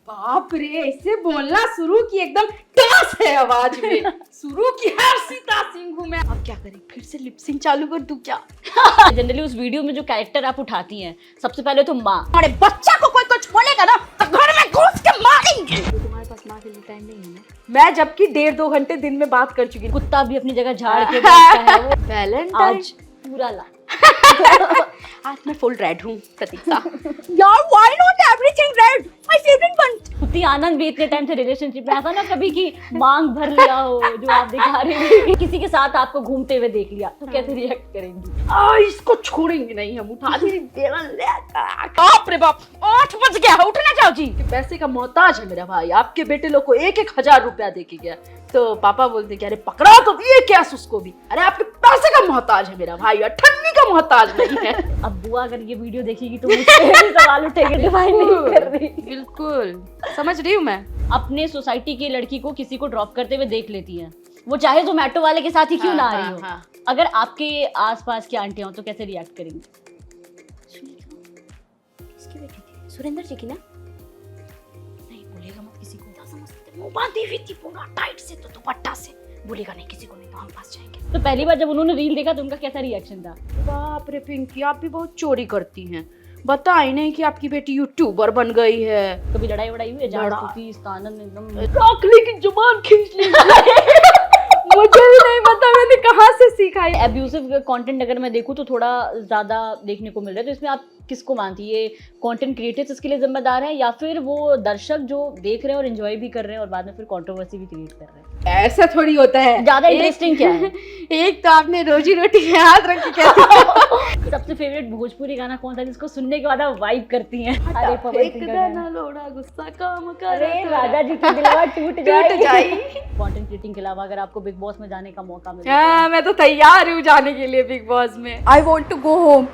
बाप रे, ऐसे बोलना शुरू की एकदम टास है आवाज में। शुरू की हर्षिता सिंह हूँ मैं। अब क्या करें, फिर से लिपसिंग चालू कर दूं क्या? जनरली उस वीडियो में जो कैरेक्टर आप उठाती हैं, सबसे पहले तो माँ। हमारे बच्चा को कोई कुछ बोलेगा ना तो घर में घुस के मारेंगे। तो तुम्हारे पास माँ के लिए टाइम नहीं है ना? मैं जबकि 1.5-2 घंटे दिन में बात कर चुकी हूँ। कुत्ता भी अपनी जगह झाड़ के बैठता है वो। वैलेंटाइन आज पूरा ला। आज मैं फुल रेड हूँ प्रतीक्षा। यार why not everything red? My favourite one. स्तुति आनंद भी इतने टाइम से रिलेशनशिप में, ऐसा ना कभी की मांग भर लिया हो जो आप दिखा रही हैं। किसी के साथ आपको घूमते हुए देख लिया तो कैसे रिएक्ट करेंगी? इसको छोड़ेंगे नहीं हम, उठा दी बाप रे बाप, 8 बज गया, उठना जाओ जी। पैसे का मोहताज है मेरा भाई, आपके बेटे लोग को 1-1 हजार रुपया दे के गया। तो पापा बोलते कि अरे पकड़ा तो दिए क्या उसको भी। अरे आपके पैसे का मोहताज है मेरा भाई, अठन्नी का मोहताज नहीं है। अब बुआ अगर ये वीडियो देखेगी तो मुझसे भी सवाल उठेंगे, डिफाइन नहीं कर रही। बिल्कुल समझ रही हूँ मैं। अपने सोसाइटी की लड़की को किसी को ड्रॉप करते हुए देख लेती हैं, वो चाहे जोमेटो वाले के साथ ही क्यों ना आ रही हो। अगर आपके आसपास की आंटियां हो तो कैसे रिएक्ट करेंगी? किसकी बेटी थी? सुरेंद्र जी की ना? नहीं बोलेगा मत किसी को। समझते मुंह बांधी हुई थी पूरा टाइट से, तो दुपट्टा से बोलेगा नहीं किसी को, नहीं तो हम फंस जाएंगे। तो पहली बार जब उन्होंने रील देखा तो उनका कैसा रिएक्शन था? बाप रे पिंकी, आप भी बहुत चोरी करती हैं। बताई नहीं कि आपकी बेटी यूट्यूबर बन गई है। कभी लड़ाई वड़ाई हुई है? जहाँ लड़ा- स्तुति आनंद एकदम काकली की जुबान खींच ली। मुझे भी नहीं पता मैंने कहाँ से सीखा है। एब्यूसिव कंटेंट अगर मैं देखूं तो थोड़ा ज्यादा देखने को मिल रहा है, तो इसमें आप किसको मानती है? ये कंटेंट क्रिएटर्स इसके लिए जिम्मेदार हैं या फिर वो दर्शक जो देख रहे हैं और एंजॉय भी कर रहे हैं और बाद में फिर कंट्रोवर्सी भी क्रिएट कर रहे हैं? ऐसा थोड़ी होता है। ज्यादा इंटरेस्टिंग क्या है? एक तो आपने रोजी रोटी के हाथ रख के कहती सबसे फेवरेट भोजपुरी गाना कौन सा जिसको सुनने के बाद आप वाइब करती हैं? अरे पवन सिंह का गाना। लोड़ा गुस्सा काम अरे करे राजा जी की दिलवा टूट जाए। जाई। कंटेंट क्रिएटिंग के अलावा अगर आपको बिग बॉस में जाने का मौका मिले हाँ, मैं तो तैयार हूँ जाने के लिए बिग बॉस में। I want to go home.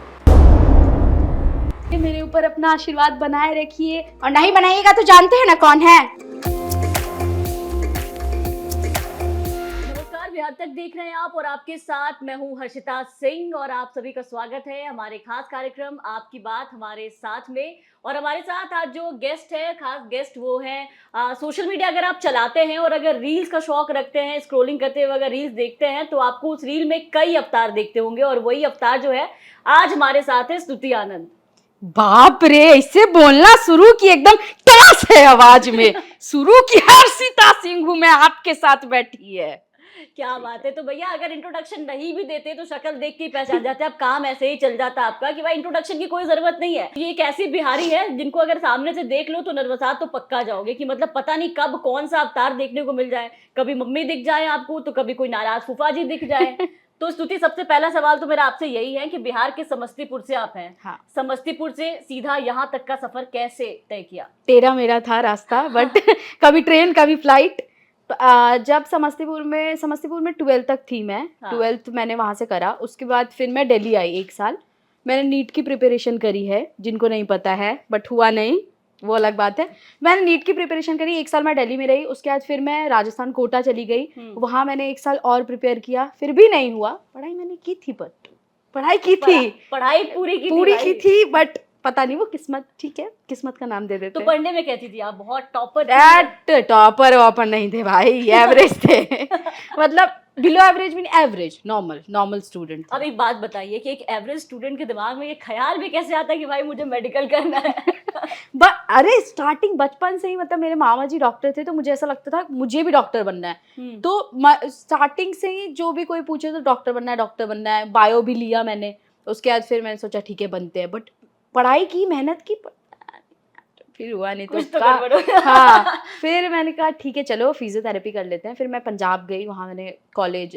मेरे ऊपर अपना आशीर्वाद बनाए रखिए, और नहीं बनाइएगा तो जानते हैं ना कौन है। नमस्कार, बिहार तक देख रहे हैं आप और आपके साथ मैं हूं हर्षिता सिंह और आप सभी का स्वागत है हमारे खास कार्यक्रम आपकी बात हमारे साथ में। और हमारे साथ आज जो गेस्ट है, खास गेस्ट वो है सोशल मीडिया अगर आप चलाते हैं और अगर रील्स का शौक रखते हैं, स्क्रॉलिंग करते हुए अगर रील्स देखते हैं तो आपको उस रील में कई अवतार देखते होंगे और वही अवतार जो है आज हमारे साथ है स्तुति आनंद। बाप रे, इससे बोलना शुरू की एकदम टास है आवाज में। शुरू की हर्षिता सिंह हूँ मैं, आपके साथ बैठी है। क्या बात है। तो भैया अगर इंट्रोडक्शन नहीं भी देते तो शक्ल देख के ही पहचान जाते, अब काम ऐसे ही चल जाता आपका कि भाई इंट्रोडक्शन की कोई जरूरत नहीं है। ये एक ऐसी बिहारी है जिनको अगर सामने से देख लो तो नर्वसात तो पक्का जाओगे कि मतलब पता नहीं कब कौन सा अवतार देखने को मिल जाए। कभी मम्मी दिख जाए आपको तो कभी कोई नाराज फूफा जी दिख जाए। तो स्तुति, सबसे पहला सवाल तो मेरा आपसे यही है कि बिहार के समस्तीपुर से आप हैं। हाँ। समस्तीपुर से सीधा यहाँ तक का सफर कैसे तय किया? तेरा मेरा था रास्ता, बट कभी ट्रेन कभी फ्लाइट। जब समस्तीपुर में 12th तक थी मैं। हाँ। 12th मैंने वहां से करा, उसके बाद फिर मैं दिल्ली आई 1 साल। मैंने नीट की प्रिपरेशन करी है, जिनको नहीं पता है, बट हुआ नहीं, वो अलग बात है। मैंने नीट की प्रिपरेशन करी, 1 साल मैं दिल्ली में रही। उसके बाद फिर मैं राजस्थान कोटा चली गई, वहां मैंने 1 साल और प्रिपेयर किया, फिर भी नहीं हुआ। पढ़ाई मैंने की थी, बट पढ़ाई की थी, पढ़ाई पूरी की थी, बट पता नहीं वो किस्मत, ठीक है किस्मत का नाम दे देते। तो पढ़ने में कहती थी आप बहुत टॉपर? टॉपर वापर नहीं थे भाई, एवरेज थे। मतलब below average mean average, normal student. अब एक बात बताइए कि एक एवरेज स्टूडेंट के दिमाग में ये ख्याल भी कैसे आता है कि भाई मुझे मेडिकल करना है? अरे स्टार्टिंग बचपन से ही, मतलब मेरे मामा जी डॉक्टर थे तो मुझे ऐसा लगता था मुझे भी डॉक्टर बनना है। तो स्टार्टिंग से ही जो भी कोई पूछे तो डॉक्टर बनना है। बायो भी लिया मैंने, उसके बाद फिर मैंने सोचा ठीक है बनते हैं, बट पढ़ाई की, मेहनत की, फिर हुआ नहीं। तो हाँ, फिर मैंने कहा ठीक है चलो फिजियोथेरेपी कर लेते हैं। फिर मैं पंजाब गई, वहाँ मैंने कॉलेज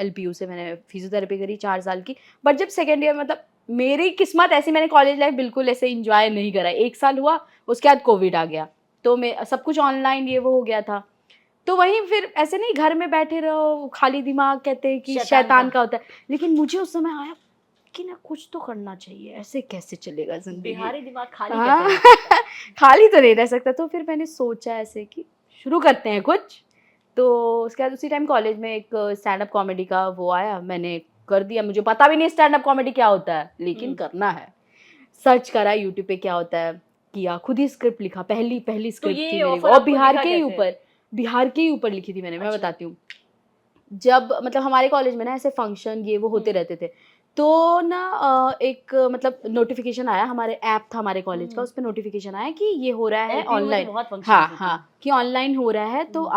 LPU से मैंने फिजियोथेरेपी करी 4 साल की। बट जब सेकेंड ईयर, मतलब मेरी किस्मत ऐसी, मैंने कॉलेज लाइफ बिल्कुल ऐसे इंजॉय नहीं करा। 1 साल हुआ, उसके बाद कोविड आ गया, तो मैं सब कुछ ऑनलाइन ये वो हो गया था। तो वहीं फिर ऐसे नहीं घर में बैठे रहो, खाली दिमाग कहते हैं कि शैतान का होता है। लेकिन मुझे उस समय आया कि ना कुछ तो करना चाहिए, ऐसे कैसे चलेगा जिंदगी। बिहारी दिमाग खाली खाली तो नहीं रह सकता। तो फिर मैंने सोचा ऐसे कि शुरू करते हैं कुछ। तो उसके बाद उसी टाइम कॉलेज में एक स्टैंड अप कॉमेडी का वो आया, मैंने कर दिया। मुझे पता भी नहीं स्टैंड अप कॉमेडी क्या होता है, लेकिन करना है। सर्च करा यूट्यूब पे क्या होता है, किया, खुद ही स्क्रिप्ट लिखा, पहली पहली तो स्क्रिप्ट ये थी मेरी वो, ऑफर और आपको बिहार दिखा के ही कैसे? ऊपर, बिहार के ही ऊपर लिखी थी मैंने, मैं अच्छा। बताती हूँ। जब मतलब हमारे कॉलेज में ना ऐसे फंक्शन ये वो होते रहते थे, तो ना एक मतलब नोटिफिकेशन आया, हमारे ऐप था हमारे कॉलेज का, उस पे नोटिफिकेशन आया कि ये हो रहा है एलपीयू में तो ऑनलाइन। बहुत फंक्शंस हाँ होते हाँ, हैं। कि ऑनलाइन हो रहा है, तो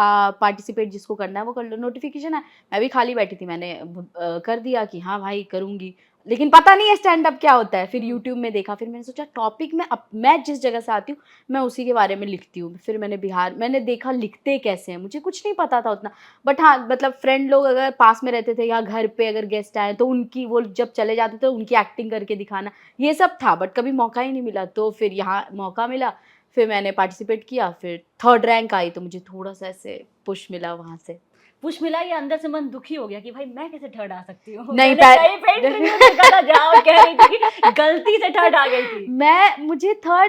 पार्टिसिपेट जिसको करना है वो कर लो। नोटिफिकेशन है, मैं भी खाली बैठी थी, मैंने कर दिया कि हाँ भाई करूंगी, लेकिन पता नहीं है स्टैंड अप क्या होता है। फिर यूट्यूब में देखा, फिर मैंने सोचा टॉपिक में मैं जिस जगह से आती हूँ मैं उसी के बारे में लिखती हूँ। फिर मैंने देखा लिखते कैसे हैं, मुझे कुछ नहीं पता था उतना, बट हाँ मतलब फ्रेंड लोग अगर पास में रहते थे या घर पे अगर गेस्ट आए तो उनकी, वो जब चले जाते थे उनकी एक्टिंग करके दिखाना, ये सब था, बट कभी मौका ही नहीं मिला। तो फिर यहाँ मौका मिला, फिर मैंने पार्टिसिपेट किया, फिर 3rd रैंक आई, तो मुझे थोड़ा सा ऐसे पुश मिला वहाँ से। पुश मिला या अंदर से मन दुखी हो गया कि भाई मैं कैसे थर्ड आ सकती हूँ? नहीं, मैंने कहीं पे इंटरव्यू देखा था जहाँ वो कह रही थी कि गलती से थर्ड आ गई थी।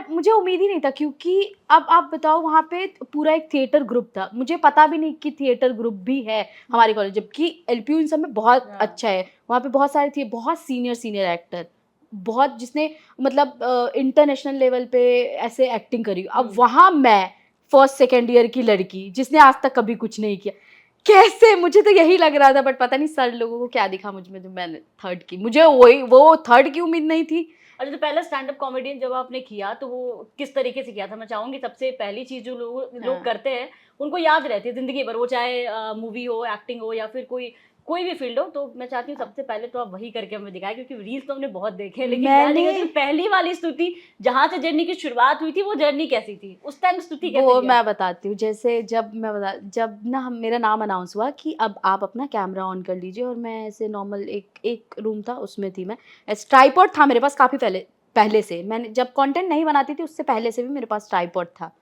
मुझे उम्मीद ही नहीं था, क्योंकि अब आप बताओ वहाँ पे पूरा एक थिएटर ग्रुप था, मुझे पता भी नहीं कि थिएटर ग्रुप भी है हमारे कॉलेज, जबकि एलपीयू इन सब में बहुत हाँ। अच्छा है। वहाँ पे बहुत सारे थे, बहुत सीनियर एक्टर, बहुत जिसने मतलब इंटरनेशनल लेवल पे ऐसे एक्टिंग करी। अब वहाँ मैं फर्स्ट सेकेंड ईयर की लड़की जिसने आज तक कभी कुछ नहीं किया, कैसे, मुझे तो यही लग रहा था, बट पता नहीं सर लोगों को क्या दिखा मुझ में जो मैंने 3rd की, मुझे वही वो 3rd की उम्मीद नहीं थी। अच्छा, तो पहला स्टैंड अप कॉमेडियन जब आपने किया तो वो किस तरीके से किया था? मैं चाहूंगी सबसे पहली चीज जो लोग हाँ। करते हैं उनको याद रहती है जिंदगी भर, वो चाहे मूवी हो, एक्टिंग हो, या फिर कोई भी फील्ड हो। तो मैं चाहती हूँ सबसे पहले तो आप वही करके हमें दिखाएं, क्योंकि रील्स तो हमने बहुत देखे हैं, लेकिन मैं मैंने देखा जो पहली वाली स्तुति जहां से जर्नी की शुरुआत हुई थी, वो जर्नी कैसी थी? उस टाइम स्तुति कैसे वो लिया मैं था? बताती हूँ, जैसे जब ना हम मेरा नाम अनाउंस हुआ कि अब आप अपना कैमरा ऑन कर लीजिए, और मैं ऐसे नॉर्मल एक रूम था उसमें थी मैं, ट्राइपॉड था मेरे पास काफ़ी पहले पहले से, मैंने जब कंटेंट नहीं बनाती थी उससे पहले से भी मेरे पास ट्राइपॉड था,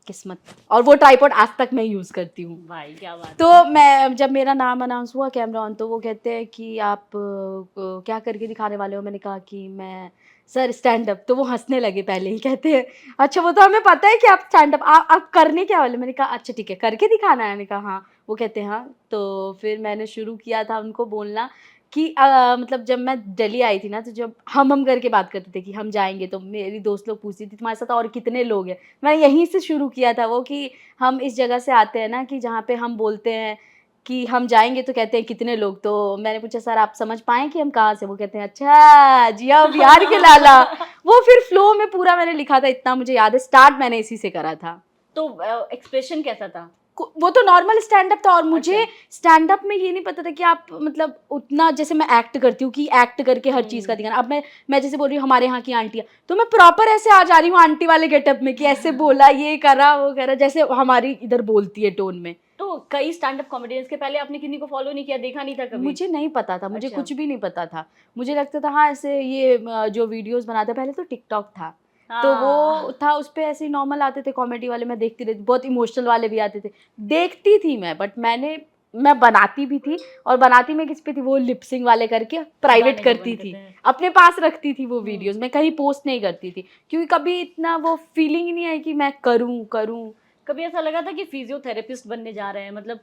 किस्मत, और वो ट्राइपॉड आज तक मैं यूज़ करती हूँ। भाई क्या बात तो है। मैं जब मेरा नाम अनाउंस हुआ कैमरा ऑन, तो वो कहते हैं कि आप क्या करके दिखाने वाले हो? मैंने कहा कि मैं सर स्टैंड अप। तो वो हंसने लगे, पहले ही कहते हैं अच्छा वो तो हमें पता है कि आप स्टैंड अप, आप करने क्या वाले? मैंने कहा अच्छा ठीक है, करके दिखाना है। मैंने कहा हाँ। वो कहते हैं हाँ। तो फिर मैंने शुरू किया था उनको बोलना कि मतलब जब मैं दिल्ली आई थी ना, तो जब हम करके बात करते थे कि हम जाएंगे, तो मेरी दोस्त लोग पूछती थी तुम्हारे साथ और कितने लोग हैं। मैं यहीं से शुरू किया था वो, कि हम इस जगह से आते हैं ना कि जहाँ पे हम बोलते हैं कि हम जाएंगे तो कहते हैं कितने लोग। तो मैंने पूछा सर आप समझ पाए कि हम कहाँ से? वो कहते हैं अच्छा जी आप बिहार के लाला। वो फिर फ्लो में पूरा मैंने लिखा था, इतना मुझे याद है, स्टार्ट मैंने इसी से करा था। तो एक्सप्रेशन कैसा था? वो तो नॉर्मल स्टैंड अप था, और मुझे अच्छा। स्टैंड अप में ये नहीं पता था कि आप मतलब उतना, जैसे मैं एक्ट करती हूँ कि एक्ट करके हर चीज़ का दिखाना। अब मैं जैसे बोल रही हूँ हमारे यहाँ की आंटियाँ, तो मैं प्रॉपर ऐसे आ जा रही हूँ आंटी वाले गेटअप में, कि ऐसे बोला, ये करा वो करा, जैसे हमारी इधर बोलती है टोन में। तो कई स्टैंड अप कॉमेडियंस के पहले आपने किन्हीं को फॉलो नहीं किया, देखा नहीं था कभी? मुझे नहीं पता था, मुझे अच्छा। कुछ भी नहीं पता था। मुझे लगता था हाँ ऐसे ये जो वीडियोज़ बनाते हैं, पहले तो टिकटॉक था, तो वो हाँ। था, उस पे ऐसे ही नॉर्मल आते थे कॉमेडी वाले, मैं देखती रहती, बहुत इमोशनल वाले भी आते थे, देखती थी मैं, बट मैं बनाती भी थी, और बनाती मैं किस पे थी, वो लिपसिंग वाले करके प्राइवेट गाने जो करती बनते थी, थे। अपने पास रखती थी वो वीडियोज़, मैं कहीं पोस्ट नहीं करती थी, क्योंकि कभी इतना वो फीलिंग ही नहीं आई कि मैं करूँ। कभी ऐसा लगा था कि फिजियोथेरेपिस्ट बनने जा रहे हैं? मतलब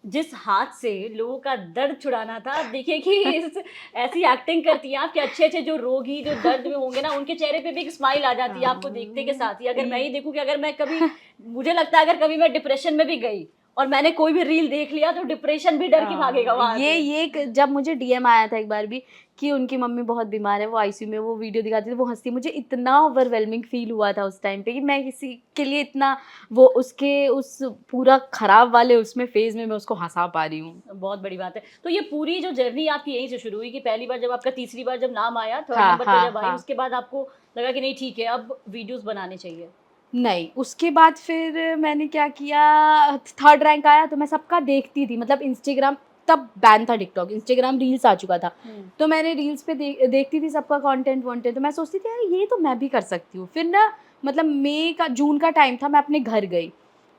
जिस हाथ से लोगों का दर्द छुड़ाना था, अब देखिए कि ऐसी एक्टिंग करती हैं आप कि अच्छे-अच्छे जो रोगी जो दर्द में होंगे ना, उनके चेहरे पे भी एक स्माइल आ जाती है आपको देखते के साथ ही। अगर मैं ही देखूँ कि अगर मैं कभी, मुझे लगता है अगर कभी मैं डिप्रेशन में भी गई और मैंने कोई भी रील देख लिया, तो डिप्रेशन भी डर के भागेगा वहाँ से। जब मुझे डीएम आया था एक बार भी कि उनकी मम्मी बहुत बीमार है, वो आईसीयू में, वो वीडियो दिखाती थी, वो हंसती, मुझे इतना ओवरवेलमिंग फील हुआ था उस टाइम पे कि मैं किसी के लिए इतना, वो उसके उस पूरा खराब वाले उसमें फेज में मैं उसको हंसा पा रही हूँ। बहुत बड़ी बात है। तो ये पूरी जो जर्नी आपकी यहीं से शुरू हुई कि पहली बार जब आपका, तीसरी बार जब नाम आया, थर्ड हाँ नंबर पे हाँ जब आई, हाँ। उसके बाद आपको लगा कि नहीं ठीक है, अब वीडियोज़ बनाने चाहिए? नहीं, उसके बाद फिर मैंने क्या किया, 3rd रैंक आया तो मैं सबका देखती थी, मतलब इंस्टाग्राम तब बैन था, टिकटॉक, इंस्टाग्राम रील्स आ चुका था, तो मैंने रील्स पे देखती थी सबका कंटेंट वॉन्टेंट, तो मैं सोचती थी यार ये तो मैं भी कर सकती हूँ। फिर ना मतलब जून का टाइम था, मैं अपने घर गई,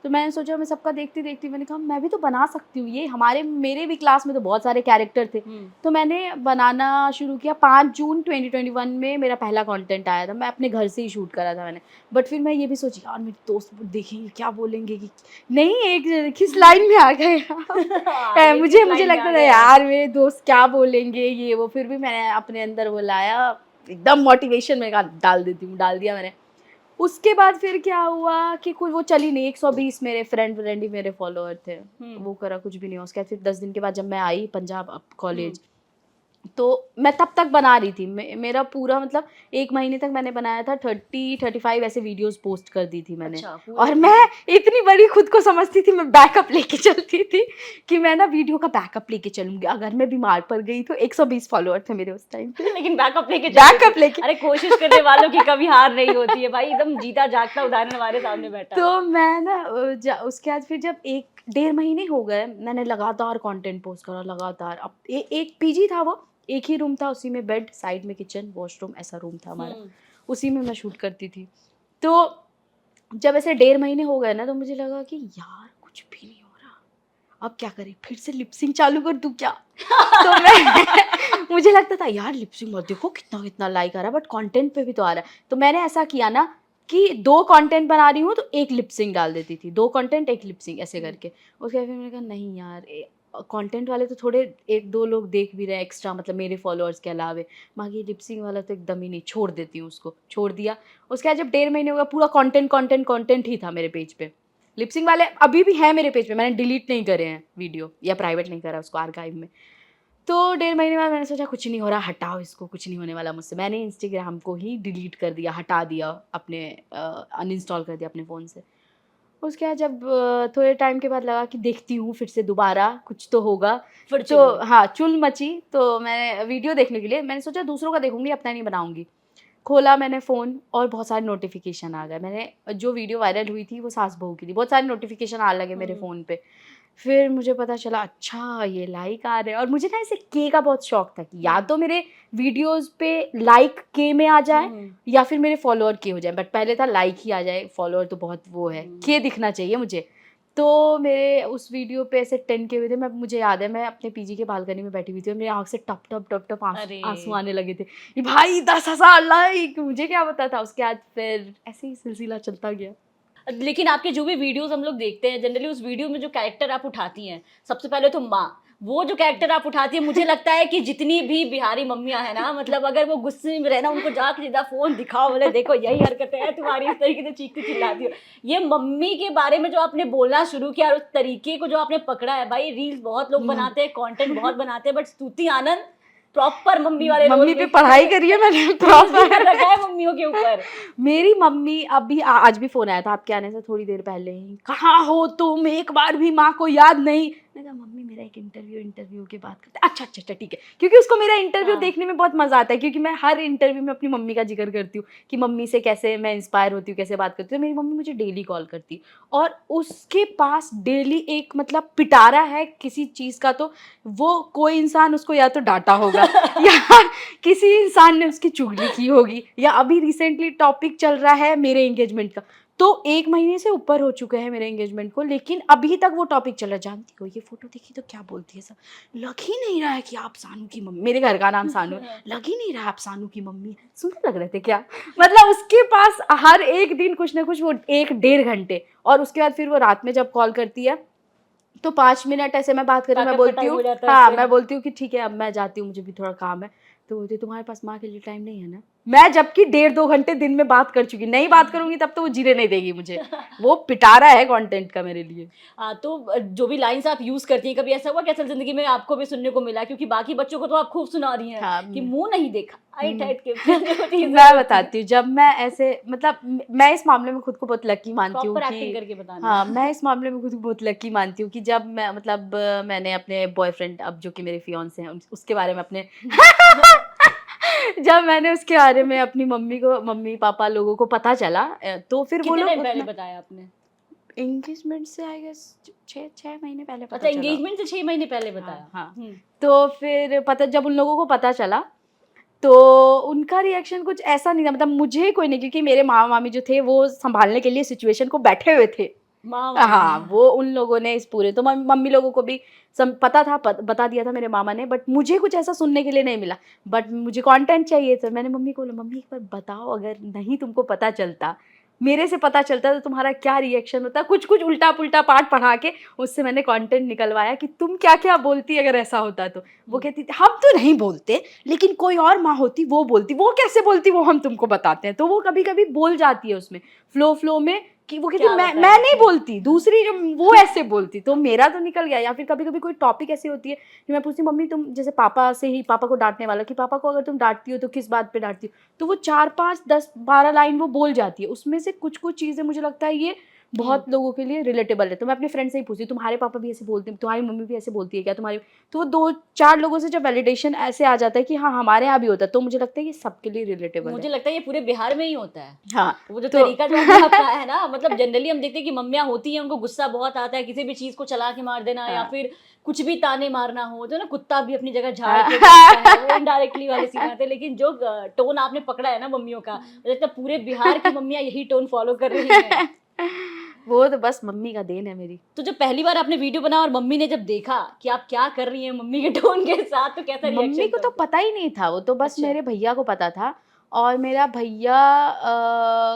तो मैंने सोचा, मैं सबका देखती मैंने कहा मैं भी तो बना सकती हूँ ये, मेरे भी क्लास में तो बहुत सारे कैरेक्टर थे, तो मैंने बनाना शुरू किया। 5 जून 2021 में मेरा पहला कंटेंट आया था, मैं अपने घर से ही शूट करा था मैंने, बट फिर मैं ये भी सोची यार मेरे दोस्त देखेंगे क्या बोलेंगे, कि नहीं, एक किस लाइन में आ गए हाँ, ये किस मुझे लाइन में लगता आ था गए आप? यार मेरे दोस्त क्या बोलेंगे ये वो, फिर भी मैंने अपने अंदर वो लाया, एकदम मोटिवेशन में डाल दिया मैंने। उसके बाद फिर क्या हुआ कि कोई वो चली नहीं, 120 मेरे फ्रेंड ही मेरे फॉलोअर थे, वो करा कुछ भी नहीं हुआ। उसके बाद फिर 10 दिन के बाद जब मैं आई पंजाब कॉलेज, तो मैं तब तक बना रही थी, मेरा पूरा मतलब 1 महीने तक मैंने बनाया था 30-35 ऐसे वीडियोस पोस्ट कर दी थी मैंने। अच्छा, और मैं इतनी बड़ी खुद को समझती थी, मैं बैकअप लेके चलती थी कि मैं ना वीडियो का बैकअप लेके चलूंगी, अगर मैं बीमार पड़ गई तो 120 फॉलोअर थे मेरे उस टाइम पे। लेकिन बैकअप लेके बैकअप लेके, अरे कोशिश करने वालों की कभी हार नहीं होती है भाई, एकदम जीता जागता उदाहरण हमारे सामने बैठा। तो मैं ना उसके बाद फिर जब 1-1.5 महीने हो गए, मैंने लगातार कंटेंट पोस्ट करा लगातार। अब एक पीजी था, वो एक ही रूम था, उसी में बेड, साइड में किचन वॉशरूम, ऐसा रूम था हमारा, उसी में मैं शूट करती थी। तो जब ऐसे 1.5 महीने हो गए ना, तो मुझे लगा कि यार कुछ भी नहीं हो रहा, अब क्या करें, फिर से लिपसिंग चालू कर दूं क्या? तो मैं मुझे लगता था यार लिपसिंग मत देखो, कितना कितना लाइक आ रहा है, बट कंटेंट पे भी तो आ रहा है। तो मैंने ऐसा किया ना कि 2 कंटेंट बना रही हूँ तो 1 लिपसिंग डाल देती थी, 2 कंटेंट 1 लिपसिंग ऐसे करके। उसके बाद फिर मैंने कहा नहीं यार, कंटेंट वाले तो थोड़े 1-2 लोग देख भी रहे हैं एक्स्ट्रा, मतलब मेरे फॉलोअर्स के अलावे, बाकी लिपसिंग वाला तो एकदम ही नहीं, छोड़ देती हूँ उसको, छोड़ दिया। उसके बाद जब 1.5 महीने हो गया, पूरा कंटेंट ही था मेरे पेज पे। लिपसिंग वाले अभी भी हैं मेरे पेज पे, मैंने डिलीट नहीं करे हैं वीडियो, या प्राइवेट नहीं करा उसको आर्काइव में। तो 1.5 महीने बाद मैंने सोचा कुछ नहीं हो रहा, हटाओ इसको, कुछ नहीं होने वाला मुझसे। मैंने इंस्टाग्राम को ही डिलीट कर दिया, हटा दिया अपने, अनइंस्टॉल कर दिया अपने फ़ोन से। उसके बाद जब थोड़े टाइम के बाद लगा कि देखती हूँ फिर से दोबारा कुछ तो होगा, फिर तो हाँ चुल मची। तो मैंने वीडियो देखने के लिए मैंने सोचा दूसरों का देखूंगी, अपना नहीं बनाऊंगी। खोला मैंने फ़ोन और बहुत सारे नोटिफिकेशन आ गए। मैंने जो वीडियो वायरल हुई थी वो सास बहू की थी, बहुत सारे नोटिफिकेशन आ लगे मेरे फ़ोन पे। फिर मुझे पता चला अच्छा ये लाइक आ रहे हैं, और मुझे ना ऐसे के का बहुत शौक था कि या तो मेरे वीडियोस पे लाइक के में आ जाए या फिर मेरे फॉलोअर के हो जाए, बट पहले था लाइक ही आ जाए, फॉलोअर तो बहुत वो है, के दिखना चाहिए मुझे। तो मेरे उस वीडियो पे ऐसे 10 के हुए थे। मुझे याद है मैं अपने पीजी के बालकनी में बैठी हुई थी और मेरी आँख से टप टप टप टप आंसू आने लगे थे कि भाई 10,000 लाइक, मुझे क्या पता था। उसके बाद फिर ऐसे ही सिलसिला चलता गया। लेकिन आपके जो भी वीडियोस हम लोग देखते हैं जनरली, उस वीडियो में जो कैरेक्टर आप उठाती हैं, सबसे पहले तो माँ, वो जो कैरेक्टर आप उठाती है, मुझे लगता है कि जितनी भी बिहारी मम्मियां हैं ना, मतलब अगर वो गुस्से में रहना, उनको जाके सीधा फोन दिखाओ, बोले देखो यही हरकतें हैं तुम्हारी, इस तरीके से चीखती चिल्लाती हो। ये मम्मी के बारे में जो आपने बोलना शुरू किया और उस तरीके को जो आपने पकड़ा है, भाई रील्स बहुत लोग बनाते हैं, कंटेंट बहुत बनाते हैं, बट स्तुति आनंद प्रॉपर मम्मी वाले रोल मम्मी पे में पढ़ाई करी है मैंने कर प्रॉपर। रखा है मम्मियों के ऊपर। मेरी मम्मी अभी आज भी फोन आया था आपके आने से थोड़ी देर पहले ही, कहाँ हो तुम, एक बार भी माँ को याद नहीं। मैंने कहा मम्मी मेरा एक इंटरव्यू के बात करते। अच्छा अच्छा अच्छा ठीक है, क्योंकि उसको मेरा इंटरव्यू देखने में बहुत मजा आता है, क्योंकि मैं हर इंटरव्यू में अपनी मम्मी का जिक्र करती हूँ कि मम्मी से कैसे मैं इंस्पायर होती हूँ, कैसे बात करती हूँ। मेरी मम्मी मुझे डेली कॉल करती है और उसके पास डेली एक मतलब पिटारा है किसी चीज़ का, तो वो कोई इंसान उसको या तो डांटा होगा या किसी इंसान ने उसकी चुगली की होगी, या अभी रिसेंटली टॉपिक चल रहा है मेरे एंगेजमेंट का। तो 1 महीने से ऊपर हो चुके हैं मेरे एंगेजमेंट को, लेकिन अभी तक वो टॉपिक चल रहा है। जानती हो ये फोटो देखी तो क्या बोलती है सब, लग ही नहीं रहा है कि आप सानू की मम्मी, मेरे घर का नाम सानू है, लग ही नहीं रहा है आप सानू की मम्मी। सुंदर लग रहे थे क्या? मतलब उसके पास हर एक दिन कुछ ना कुछ, वो 1-1.5 घंटे। और उसके बाद फिर वो रात में जब कॉल करती है तो 5 मिनट ऐसे मैं बात करी, मैं बोलती हूँ हाँ, मैं बोलती हूँ कि ठीक है अब मैं जाती हूँ, मुझे भी थोड़ा काम है। तो बोलती तुम्हारे पास माँ के लिए टाइम नहीं है ना। मैं जबकि 1.5-2 घंटे दिन में बात कर चुकी, नहीं बात करूंगी तब तो वो जीने नहीं देगी मुझे। वो पिटारा है कंटेंट का मेरे लिए। हाँ, तो जो भी लाइंस आप यूज करती हैं, कभी ऐसा हुआ कि असल जिंदगी में आपको भी सुनने को मिला, क्योंकि बाकी बच्चों को तो आप खूब सुना रही हैं हाँ, कि मुंह नहीं देखा, आई टाइट के मैं बताती हूँ, जब मैं ऐसे मतलब मैं इस मामले में खुद को बहुत लकी मानती हूँ प्रॉपर कि एक्टिंग करके बताना। हाँ, मैं इस मामले में खुद को बहुत लकी मानती हूँ कि जब मैं मतलब मैंने अपने बॉयफ्रेंड, अब जो कि मेरे फियांसे हैं, उसके बारे में अपने जब मैंने उसके बारे में अपनी मम्मी पापा लोगों को पता चला, तो फिर वो कितने लोग टाइम पहले बताया आपने? एंगेजमेंट से आई गेस 6 महीने पहले पता अच्छा, चला। एंगेजमेंट से 6 महीने पहले बताया। हाँ। तो फिर पता, जब उन लोगों को पता चला तो उनका रिएक्शन कुछ ऐसा नहीं था, मतलब मुझे कोई नहीं, क्योंकि मेरे मामा मामी जो थे वो संभालने के लिए सिचुएशन को बैठे हुए थे। हाँ, वो उन लोगों ने इस पूरे, तो मम्मी लोगों को भी पता था, बता दिया था मेरे मामा ने, बट मुझे कुछ ऐसा सुनने के लिए नहीं मिला। बट मुझे कंटेंट चाहिए था। मैंने मम्मी को बोला मम्मी एक बार बताओ, अगर नहीं तुमको पता चलता मेरे से पता चलता है तो तुम्हारा क्या रिएक्शन होता है, कुछ कुछ उल्टा पुल्टा पाठ पढ़ा के उससे मैंने कंटेंट निकलवाया कि तुम क्या क्या बोलती अगर ऐसा होता तो। वो कहती थी हम तो नहीं बोलते, लेकिन कोई और माँ होती वो बोलती। वो कैसे बोलती वो हम तुमको बताते हैं। तो वो कभी कभी बोल जाती है उसमें फ्लो में कि वो कहती क्या मैं बताया नहीं आपने? बोलती, दूसरी जो वो ऐसे बोलती, तो मेरा तो निकल गया। या फिर कभी कभी कोई टॉपिक ऐसी होती है कि मैं पूछती मम्मी तुम जैसे पापा से ही, पापा को डांटने वाला कि पापा को अगर तुम डांटती हो तो किस बात पे डांटती हो, तो वो 4 5 10 12 लाइन वो बोल जाती है। उसमें से कुछ कुछ चीज़ें मुझे लगता है ये बहुत लोगों के लिए रिलेटेबल है। तो मैं अपने फ्रेंड से ही पूछती तुम्हारे पापा भी ऐसे बोलते हैं, तुम्हारी मम्मी भी ऐसे बोलती है क्या तुम्हारी। तो वो 2 4 लोगों से जब वैलिडेशन ऐसे आ जाता है कि हाँ हमारे यहाँ भी होता है, तो मुझे लगता है ये सबके लिए रिलेटेबल मुझे है। लगता है ये पूरे बिहार में ही होता है। हाँ वो जो तो तरीका जो आपने अपनाया है ना, मतलब जनरली हम देखते हैं कि मम्मियाँ होती हैं, उनको गुस्सा बहुत आता है, किसी भी चीज को चला के मार देना या हाँ फिर कुछ भी ताने मारना हो, तो ना कुत्ता भी अपनी जगह झाड़ के हाँ बैठता है, वो इनडायरेक्टली वाले सीन आते हैं। लेकिन जो टोन आपने पकड़ा है ना मम्मियों का, मुझे लगता है पूरे बिहार की मम्मियाँ यही टोन फॉलो कर रही हैं। वो तो बस मम्मी का देन है मेरी। तो जब पहली बार आपने वीडियो बनाया और मम्मी ने जब देखा कि आप क्या कर रही हैं मम्मी के टोन के साथ, तो कैसा मम्मी रिएक्शन को था तो उनका? पता ही नहीं था, वो तो बस अच्छा। मेरे भैया को पता था। और मेरा भैया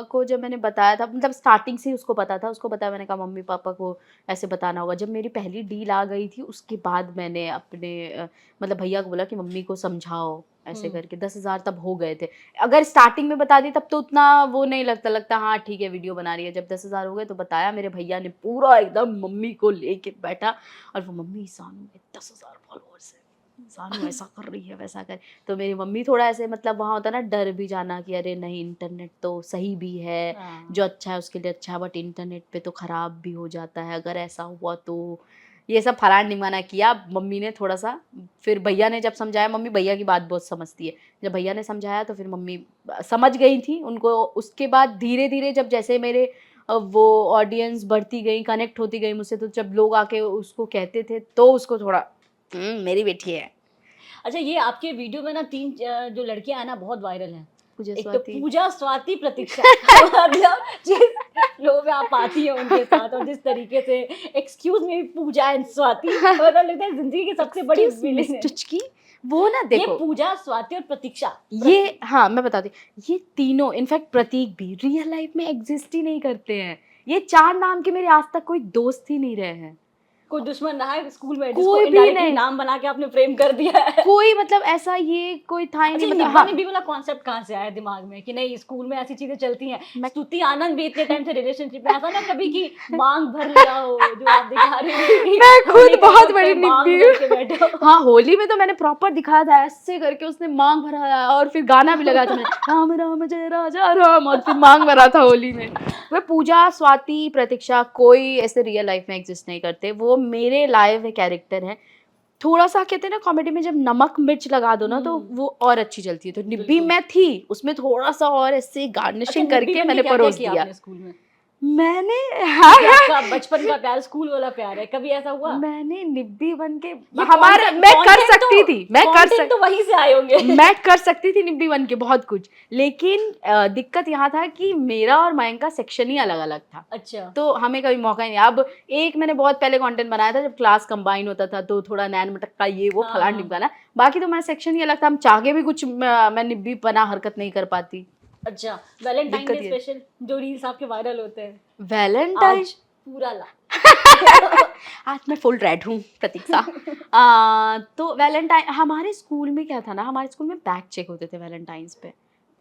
को जब मैंने बताया था, मतलब स्टार्टिंग से ही उसको पता था, उसको बताया मैंने कहा मम्मी पापा को ऐसे बताना होगा। जब मेरी पहली डील आ गई थी उसके बाद मैंने अपने मतलब भैया को बोला कि मम्मी को समझाओ ऐसे हम्म। करके। 10,000 तब हो गए थे। अगर स्टार्टिंग में बता दी तब तो उतना वो नहीं लगता हाँ ठीक है वीडियो बना रही है। जब 10,000 हो गए तो बताया, मेरे भैया ने पूरा एकदम मम्मी को लेके बैठा और वो मम्मी सानू में 10,000 फॉलोअर्स है, सानू ऐसा कर रही है वैसा कर। तो मेरी मम्मी थोड़ा ऐसे मतलब वहाँ होता है ना डर भी जाना कि अरे नहीं इंटरनेट तो सही भी है, हाँ। जो अच्छा है उसके लिए अच्छा है, बट इंटरनेट पे तो खराब भी हो जाता है अगर ऐसा हुआ तो। ये सब फलान निमाना किया मम्मी ने थोड़ा सा। फिर भैया ने जब समझाया, मम्मी भैया की बात बहुत समझती है, जब भैया ने समझाया तो फिर मम्मी समझ गई थी उनको। उसके बाद धीरे धीरे जब जैसे मेरे वो ऑडियंस बढ़ती गई, कनेक्ट होती गई मुझसे, तो जब लोग आके उसको कहते थे तो उसको थोड़ा मेरी बेटी है। अच्छा, ये आपके वीडियो में ना 3 जो लड़कियां हैं ना बहुत वायरल हैं। पूजा एक तो स्वाति। पूजा, स्वाति, प्रतीक्षा। मतलब जिस फ्लो में आप आती हैं उनके साथ और जिस तरीके से excuse me Pooja and Swati, मतलब लगता है जिंदगी की सबसे बड़ी एक्सक्यूज विलेन मिस है। टुचकी। वो ना ये देखो, पूजा, स्वाति और प्रतीक्षा। ये हाँ मैं बताती हूँ, ये तीनों इनफैक्ट प्रतीक भी रियल लाइफ में एग्जिस्ट ही नहीं करते हैं। ये 4 नाम के मेरे आज तक कोई दोस्त ही नहीं रहे हैं, कोई दुश्मन रहा है स्कूल में जिसको कोई भी इनडायरेक्टली नहीं। नाम बना के आपने फ्रेम कर दिया है? कोई मतलब ऐसा ये कोई था ही अच्छा, नहीं, ये मतलब निब्बा हाँ। निब्बी वाला कॉन्सेप्ट कहाँ से आया दिमाग में कि नहीं स्कूल में ऐसी चीजें चलती हैं? मैं स्तुति आनंद भी इतने टाइम से रिलेशनशिप में, ऐसा ना कभी कि मांग भर लिया हो जो आप दिखा रही थी कि मैं होली खुद का बहुत वक्त बड़ी है मांग निब्बी भर के हूँ। बैठो। हाँ होली में तो मैंने प्रॉपर दिखाया था ऐसे करके, उसने मांग भरा है और फिर गाना भी लगाया था मैंने, राम राम जय राजा राम, और फिर मांग भरा था होली में। वह पूजा स्वाति प्रतीक्षा कोई ऐसे रियल लाइफ में एग्जिस्ट नहीं करते, वो मेरे लाए हुए कैरेक्टर हैं। थोड़ा सा कहते हैं ना कॉमेडी में जब नमक मिर्च लगा दो ना तो वो और अच्छी चलती है। तो निब्बी बिल्कुल। मैं थी उसमें थोड़ा सा और ऐसे अच्छा, गार्निशिंग निब्बी करके बन के मैंने क्या क्या परोस किया दिया। आपने स्कूल में? मैंने क्योंकि आपका बचपन का प्यार स्कूल वाला प्यार है, कभी ऐसा हुआ? मैंने निब्बी बन के ये हमारे कंटेंट मैं कर कंटेंट सकती तो थी, मैं कर कंटेंट तो वहीं से आए होंगे। मैं कर सकती थी निब्बी बन के बहुत कुछ। लेकिन दिक्कत यहाँ था कि मेरा और मयंक का सेक्शन ही अलग अलग था, अच्छा। तो हमें कभी मौका ही नहीं। अब एक मैंने बहुत पहले कंटेंट बनाया था जब क्लास कंबाइन होता था, तो थोड़ा नैन मटक्का ये वो फलान हाँ। निब्बाना। बाकी तो मेरा सेक्शन ही अलग था, हम चाह के भी कुछ मैं निब्बी बना हरकत नहीं कर पाती। अच्छा, वैलेंटाइन दिक्कत डे ये स्पेशल जो रील्स आपके वायरल होते हैं, वैलेंटाइन। आज पूरा ला। आज मैं फुल रेड हूँ प्रतीक्षा। तो वैलेंटाइन हमारे स्कूल में क्या था ना, हमारे स्कूल में बैग चेक होते थे वैलेंटाइंस पे,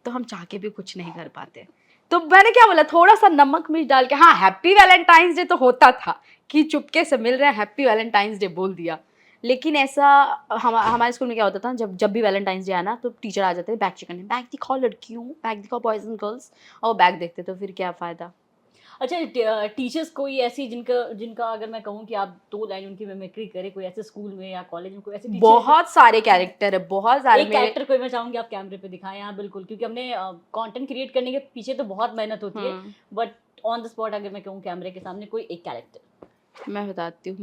तो हम चाह के भी कुछ नहीं कर पाते। तो मैंने क्या बोला, थोड़ा सा नमक मिर्च डाल के, हाँ हैप्पी वैलेंटाइंस डे तो होता था कि चुपके से मिल रहे हैं हैप्पी वैलेंटाइंस डे बोल दिया। लेकिन ऐसा हमारे स्कूल में क्या होता था, जब जब भी वैलेंटाइंस डे आना तो टीचर आ जाते थे बैग चेक करने, बैग दिखाओ लड़कियों, बैग दिखाओ बॉयज एंड गर्ल्स, और बैग देखते तो फिर क्या फ़ायदा। अच्छा, टीचर्स कोई ऐसी जिनका जिनका अगर मैं कहूँ कि आप 2 लाइन उनकी मिमिक्री करें, कोई ऐसे स्कूल में या कॉलेज में कोई ऐसे टीचर है बहुत सारे कैरेक्टर है, बहुत सारे एक मेरे। कैरेक्टर कोई मैं चाहूंगी आप कैमरे पे दिखाएं? हाँ बिल्कुल, क्योंकि हमने कंटेंट क्रिएट करने के पीछे तो बहुत मेहनत होती है, बट ऑन द स्पॉट अगर मैं कहूँ कैमरे के सामने कोई एक कैरेक्टर। मैं बताती हूँ।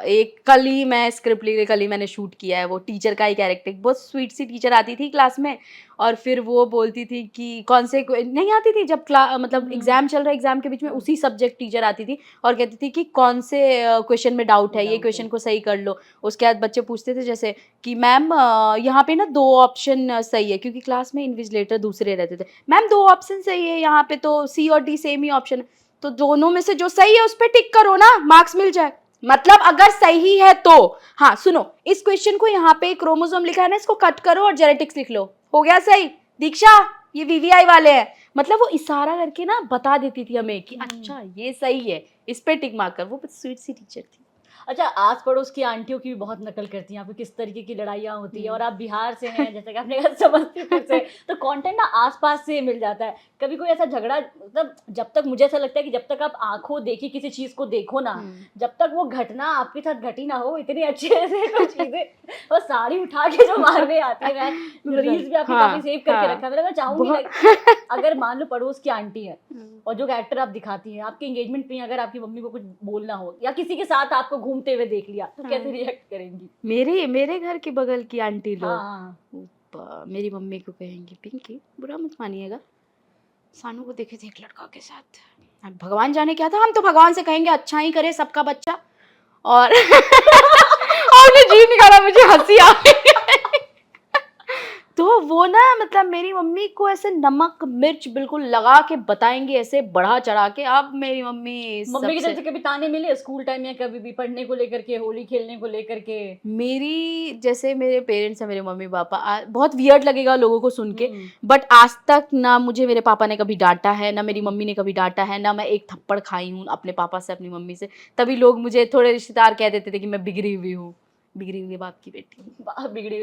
एक कल ही मैं स्क्रिप्ट लिख रही, कल ही मैंने शूट किया है। वो टीचर का ही कैरेक्टर, बहुत स्वीट सी टीचर आती थी क्लास में, और फिर वो बोलती थी कि कौन से नहीं आती थी जब मतलब एग्जाम चल रहा है, एग्जाम के बीच में उसी सब्जेक्ट टीचर आती थी और कहती थी कि कौन से क्वेश्चन में डाउट है, ये क्वेश्चन को सही कर लो। उसके बाद बच्चे पूछते थे जैसे कि मैम यहाँ पे ना 2 ऑप्शन सही है, क्योंकि क्लास में इन्विजिलेटर दूसरे रहते थे। मैम 2 ऑप्शन सही है यहाँ पे, तो सी और डी सेम ही ऑप्शन है, तो दोनों में से जो सही है उस पर टिक करो ना, मार्क्स मिल जाए। मतलब अगर सही है तो, हाँ सुनो, इस क्वेश्चन को यहाँ पे क्रोमोसोम लिखा है ना, इसको कट करो और जेनेटिक्स लिख लो, हो गया सही। दीक्षा ये वीवीआई वाले हैं। मतलब वो इशारा करके ना बता देती थी हमें कि अच्छा ये सही है, इस पे टिक मार कर। वो स्वीट सी टीचर थी। अच्छा, आस पड़ोस की आंटियों की भी बहुत नकल करती हैं यहाँ पे, किस तरीके की लड़ाइयाँ होती है, और आप बिहार से हैं जैसे कि आपने कहा समस्तीपुर से, तो कंटेंट ना आसपास से मिल जाता है। कभी कोई ऐसा झगड़ा, मतलब जब तक मुझे ऐसा लगता है कि जब तक आप आंखों देखी किसी चीज को देखो ना, जब तक वो घटना आपके साथ घटी ना हो, इतनी अच्छे से कोई चीजें, वो साड़ी उठा के जो मारने आते हैं, रील्स भी आपने काफी सेव करके रखा है। मैं चाहूंगी अगर मान लो पड़ोस की आंटी है और जो कैरेक्टर आप दिखाती हैं, आपके एंगेजमेंट में अगर आपकी मम्मी को कुछ बोलना हो या किसी के साथ आपको घूमते हुए देख लिया, तो कैसे रिएक्ट करेंगी? मेरे घर के बगल की आंटी लोग, हाँ, मेरी मम्मी को कहेंगी पिंकी बुरा मत मानिएगा, सानू को देखे थे एक लड़का के साथ, अब भगवान जाने क्या था, हम तो भगवान से कहेंगे अच्छा ही करे सबका बच्चा। और आपने जी निकाला, मुझे हंसी आ गई। तो वो ना मतलब मेरी मम्मी को ऐसे नमक मिर्च बिल्कुल लगा के बताएंगे, ऐसे बढ़ा चढ़ा के। अब मेरी मम्मी की तरफ से कभी ताने मिले स्कूल टाइम या कभी भी पढ़ने को लेकर के, होली खेलने को लेकर के? मेरी जैसे मेरे पेरेंट्स हैं, मेरे मम्मी पापा, बहुत वियर्ड लगेगा लोगों को सुन के, बट आज तक ना मुझे मेरे पापा ने कभी डांटा है, ना मेरी मम्मी ने कभी डांटा है, ना मैं एक थप्पड़ खाई हूँ अपने पापा से, अपनी मम्मी से। तभी लोग मुझे, थोड़े रिश्तेदार कह देते थे कि मैं बिगड़ी हुई हूँ, बिगड़ी हुई बाप की बेटी, बिगड़ी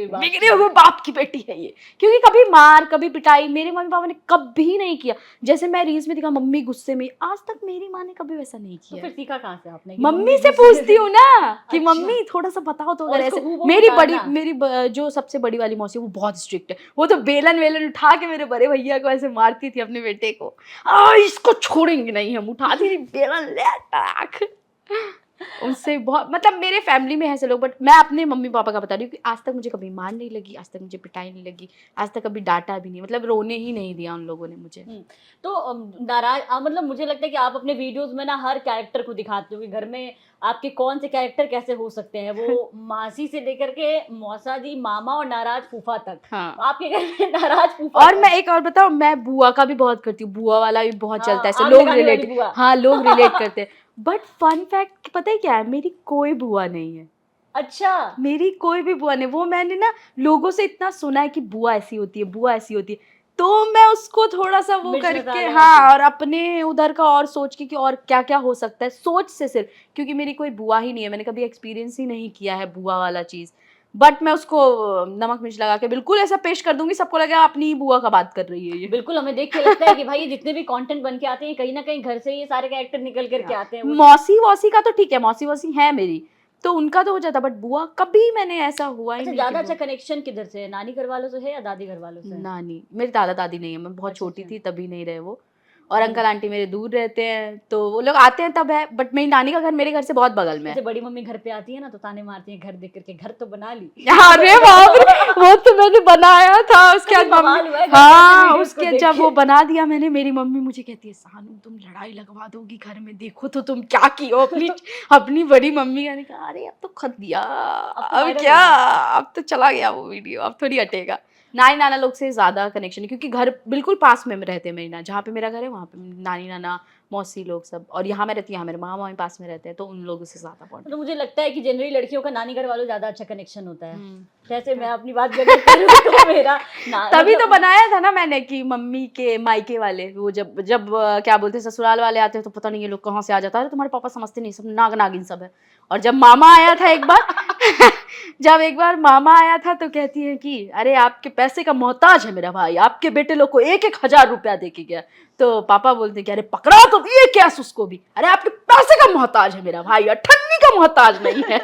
हुई बाप की बेटी है ये। क्योंकि कभी मार, कभी पिटाई मेरे मम्मी पापा ने कभी नहीं किया। जैसे मैं रील्स में दिखा मम्मी गुस्से में, आज तक मेरी माँ ने कभी वैसा नहीं किया। तो फिर सीखा कहाँ से आपने? मम्मी से पूछती हूँ ना कि मम्मी थोड़ा सा बताओ तो, अगर ऐसे। मेरी जो सबसे बड़ी वाली मौसी, वो बहुत स्ट्रिक्ट है, वो तो बेलन वेलन उठा के मेरे बड़े भैया को ऐसे मारती थी, अपने बेटे को, इसको छोड़ेंगे नहीं हम, उठाती थी बेलन ले। उनसे बहुत, मतलब मेरे फैमिली में ऐसे लोग, बट मैं अपने मम्मी पापा का बता रही हूँ कि आज तक मुझे कभी मार नहीं लगी, आज तक मुझे पिटाई नहीं लगी, आज तक कभी डांटा भी नहीं, मतलब रोने ही नहीं दिया उन लोगों ने मुझे। तो नाराज, मतलब मुझे लगता है कि आप अपने वीडियोस में ना हर कैरेक्टर को दिखाते हो कि घर में आपके कौन से कैरेक्टर कैसे हो सकते हैं, वो मासी से लेकर के मौसा जी, मामा और नाराज फूफा तक। हाँ। आपके घर में नाराज फूफा। और मैं एक और बताऊं, मैं बुआ का भी बहुत करती हूँ, बुआ वाला भी बहुत चलता है, ऐसे लोग रिलेट, हाँ लोग रिलेट करते हैं। बट फन फैक्ट पता है क्या है, मेरी कोई बुआ नहीं है। अच्छा, मेरी कोई भी बुआ नहीं। वो मैंने ना लोगों से इतना सुना है कि बुआ ऐसी होती है, बुआ ऐसी होती है, तो मैं उसको थोड़ा सा वो करके, हाँ, और अपने उधर का और सोच के कि और क्या क्या हो सकता है, सोच से सिर्फ, क्योंकि मेरी कोई बुआ ही नहीं है, मैंने कभी एक्सपीरियंस ही नहीं किया है बुआ वाला चीज। बट मैं उसको नमक मिर्च लगा के बिल्कुल ऐसा पेश कर दूंगी, सबको लगा अपनी बुआ का बात कर रही है ये। बिल्कुल, हमें देख के लगता है कि भाई ये जितने भी कंटेंट बन के आते हैं, कहीं ना कहीं घर से ये सारे कैरेक्टर निकल करके आते हैं। मौसी वौसी का तो ठीक है, मौसी वौसी है मेरी, तो उनका तो हो जाता, बट बुआ कभी मैंने ऐसा हुआ ही नहीं। ज्यादा अच्छा कनेक्शन किधर से है, नानी घर वालों से है या दादी घर वालों से? नानी, मेरे दादा दादी नहीं है, मैं बहुत छोटी थी तभी नहीं रहे वो, और अंकल आंटी मेरे दूर रहते हैं, तो वो लोग आते हैं तब है, बट मेरी नानी का घर मेरे घर से बहुत बगल में है। बड़ी मम्मी घर पे आती है ना तो ताने मारती है घर देख करके, घर तो बना ली। अरे बाप रे, वो तो मैंने बनाया था, उसके बाद मम्मी, हाँ उसके जब वो बना दिया मैंने, मेरी मम्मी मुझे कहती है सानू तुम लड़ाई लगवा दोगी घर में, देखो तो तुम क्या की हो। अपनी बड़ी मम्मी का कहा, अरे अब तो खत दिया, अब क्या, अब तो चला गया वो वीडियो, अब थोड़ी हटेगा। नानी नाना लोग से ज्यादा कनेक्शन है, क्योंकि घर बिल्कुल पास में रहते हैं मेरी ना, जहाँ पे मेरा घर है वहाँ पे नानी नाना मौसी लोग सब, और यहाँ मैं रहती हूँ, यहाँ मेरे मामा मामी पास में रहते हैं, तो उन लोगों से ज्यादा बॉन्ड। तो मुझे लगता है कि जनरली लड़कियों का नानी घर वालों ज्यादा अच्छा कनेक्शन होता है। जैसे मैं अपनी बात तो मेरा तभी तो बनाया था ना मैंने कि मम्मी के मायके वाले, वो जब क्या बोलते हैं ससुराल वाले आते हैं तो पता नहीं ये लोग कहाँ से आ जाता है, तुम्हारे पापा समझते नहीं, सब नाग नागिन सब है। और जब मामा आया था एक बार जब एक बार मामा आया था तो कहती है कि अरे आपके पैसे का मोहताज है मेरा भाई, आपके बेटे लोग को 1,000 रुपया दे के गया। तो पापा बोलते कि अरे पकड़ा तो ये क्या उसको भी, अरे आपके पैसे का मोहताज है मेरा भाई, अठन्नी का मोहताज नहीं है।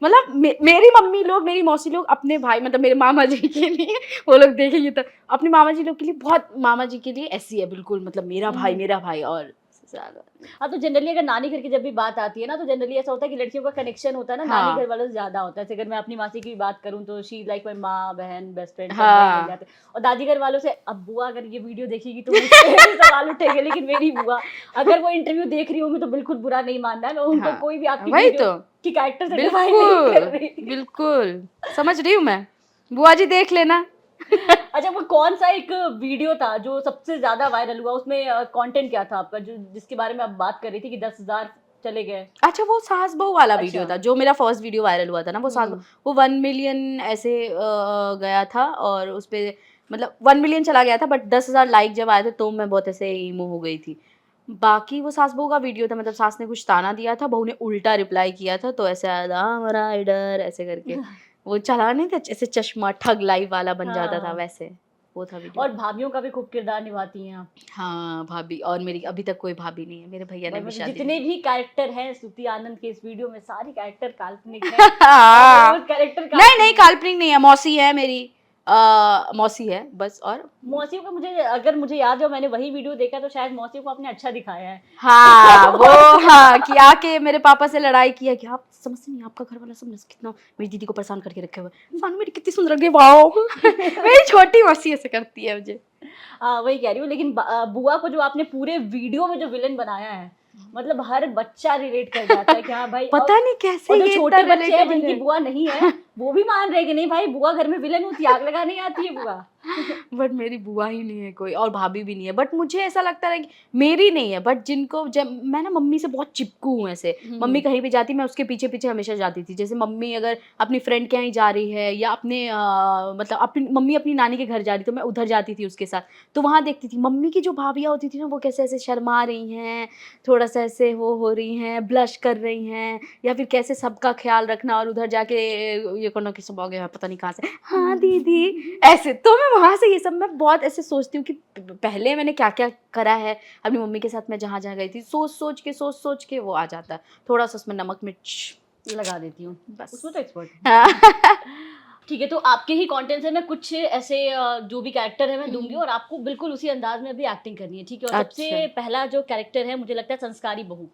मतलब मेरी मम्मी लोग, मेरी मौसी लोग अपने भाई, मतलब मेरे मामा जी के लिए, वो लोग देखेंगे तो अपने मामा जी लोग के लिए बहुत, मामा जी के लिए ऐसी है बिल्कुल, मतलब मेरा भाई, और ज्यादा हाँ, तो जनरली अगर नानी घर की जब भी बात आती है ना, तो जनरली ऐसा होता है कि लड़कियों का कनेक्शन होता है ना हाँ। नानी घर वालों से ज्यादा होता है। जैसे अगर मैं अपनी मासी की भी बात करूँ तो शी लाइक माई माँ, बहन, बेस्ट फ्रेंड सब वही बन हाँ जाते हैं। और दादी घर वालों से, अब बुआ अगर ये वीडियो देखेगी तो मुझसे भी सवाल उठेंगे, लेकिन मेरी बुआ अगर वो इंटरव्यू देख रही होंगी तो बिल्कुल बुरा नहीं मानना है, मैं उनको हाँ कोई भी आपकी वही वीडियो तो, की कैरेक्टर से डिफाइन नहीं कर बिल्कुल रही। बिल्कुल समझ रही हूँ मैं, बुआ जी देख लेना। अच्छा, वो कौन सा एक वीडियो था जो सबसे ज्यादा वायरल हुआ, उसमें कंटेंट क्या था आपका, जो जिसके बारे में आप बात कर रही थी कि 10,000 चले गए? अच्छा वो सास बहू वाला वीडियो अच्छा। था जो मेरा फर्स्ट वीडियो वायरल हुआ था ना, वो सास हम्म। वो 1 मिलियन ऐसे गया था, और उस पे मतलब 1 मिलियन चला गया था, बट 10,000 लाइक जब आए थे तो मैं बहुत ऐसे इमो हो गई थी। बाकी वो सास बहू का वीडियो था, मतलब सास ने कुछ ताना दिया था, बहू ने उल्टा रिप्लाई किया था, तो ऐसे आया था हमारा इधर ऐसे करके, वो चला नहीं था ऐसे चश्मा ठग लाइव वाला बन जाता था हाँ, वैसे, वो था वीडियो। और भाभीियों का भी खूब किरदार निभाती हैं आप। हाँ भाभी, और मेरी अभी तक कोई भाभी नहीं है, मेरे भैया ने और भी मतलब शादी जितने नहीं भी कैरेक्टर हैं स्तुति आनंद के इस वीडियो में, सारी कैरेक्टर काल्पनिक की। हैं। और हाँ वो कैरेक्टर नहीं नहीं काल्पनिक। काल्पनिक नहीं है, मौसी है मेरी, मौसी है बस। और मौसी को मुझे, अगर मुझे याद हो मैंने वही वीडियो देखा, तो शायद मौसी को आपने अच्छा दिखाया है। हाँ वो, बहुत हाँ ज्यादा। कि आके मेरे पापा से लड़ाई किया कि आप समझते नहीं, आपका घर वाला सब कितना मेरी दीदी को परेशान करके रखे हुए, सानू मेरी कितनी सुंदर लग रही है, वाओ। मेरी छोटी मौसी ऐसे करती है मुझे। हाँ, वही कह रही हूँ, लेकिन बुआ को जो आपने पूरे वीडियो में जो विलन बनाया है, मतलब हर बच्चा रिलेट कर जाता है कि हाँ भाई। पता नहीं कैसे और जो ये इतना छोटे बच्चे हैं रिलेटेबल जिनकी है। बुआ नहीं है, वो भी मान रहे हैं कि नहीं भाई, बुआ घर में विलन होती है, आग लगाने आती है बुआ। बट मेरी बुआ ही नहीं है कोई, और भाभी भी नहीं है, बट मुझे ऐसा लगता है कि मेरी नहीं है, बट जिनको, जब मैं ना मम्मी से बहुत चिपकू हूँ ऐसे, मम्मी कहीं भी जाती मैं उसके पीछे पीछे हमेशा जाती थी। जैसे मम्मी अगर अपनी फ्रेंड के यहाँ जा रही है, या अपने मतलब अपनी मम्मी अपनी नानी के घर जा रही, तो मैं उधर जाती थी उसके साथ, तो वहाँ देखती थी मम्मी की जो भाभियाँ होती थी ना, वो कैसे ऐसे शर्मा रही हैं, थोड़ा सा ऐसे वो हो रही हैं, ब्लश कर रही हैं, या फिर कैसे सबका ख्याल रखना, और उधर जाके ये करना कि सब आ गया पता नहीं कहाँ से, हाँ दीदी ऐसे। तो मैं वहां से ये सब मैं बहुत ऐसे सोचती हूँ कि पहले मैंने क्या क्या करा है अपनी मम्मी के साथ, मैं जहाँ जहाँ गई थी, सोच के वो आ जाता है, थोड़ा सा उसमें नमक मिर्च लगा देती हूँ, बस। उसमें तो एक्सपर्ट है। हाँ। ठीक है, तो आपके ही कंटेंट से मैं कुछ ऐसे जो भी कैरेक्टर है मैं दूंगी, और आपको बिल्कुल उसी अंदाज में भी एक्टिंग करनी है, ठीक है? और अच्छा सबसे पहला जो कैरेक्टर है, मुझे लगता है संस्कारी बहू।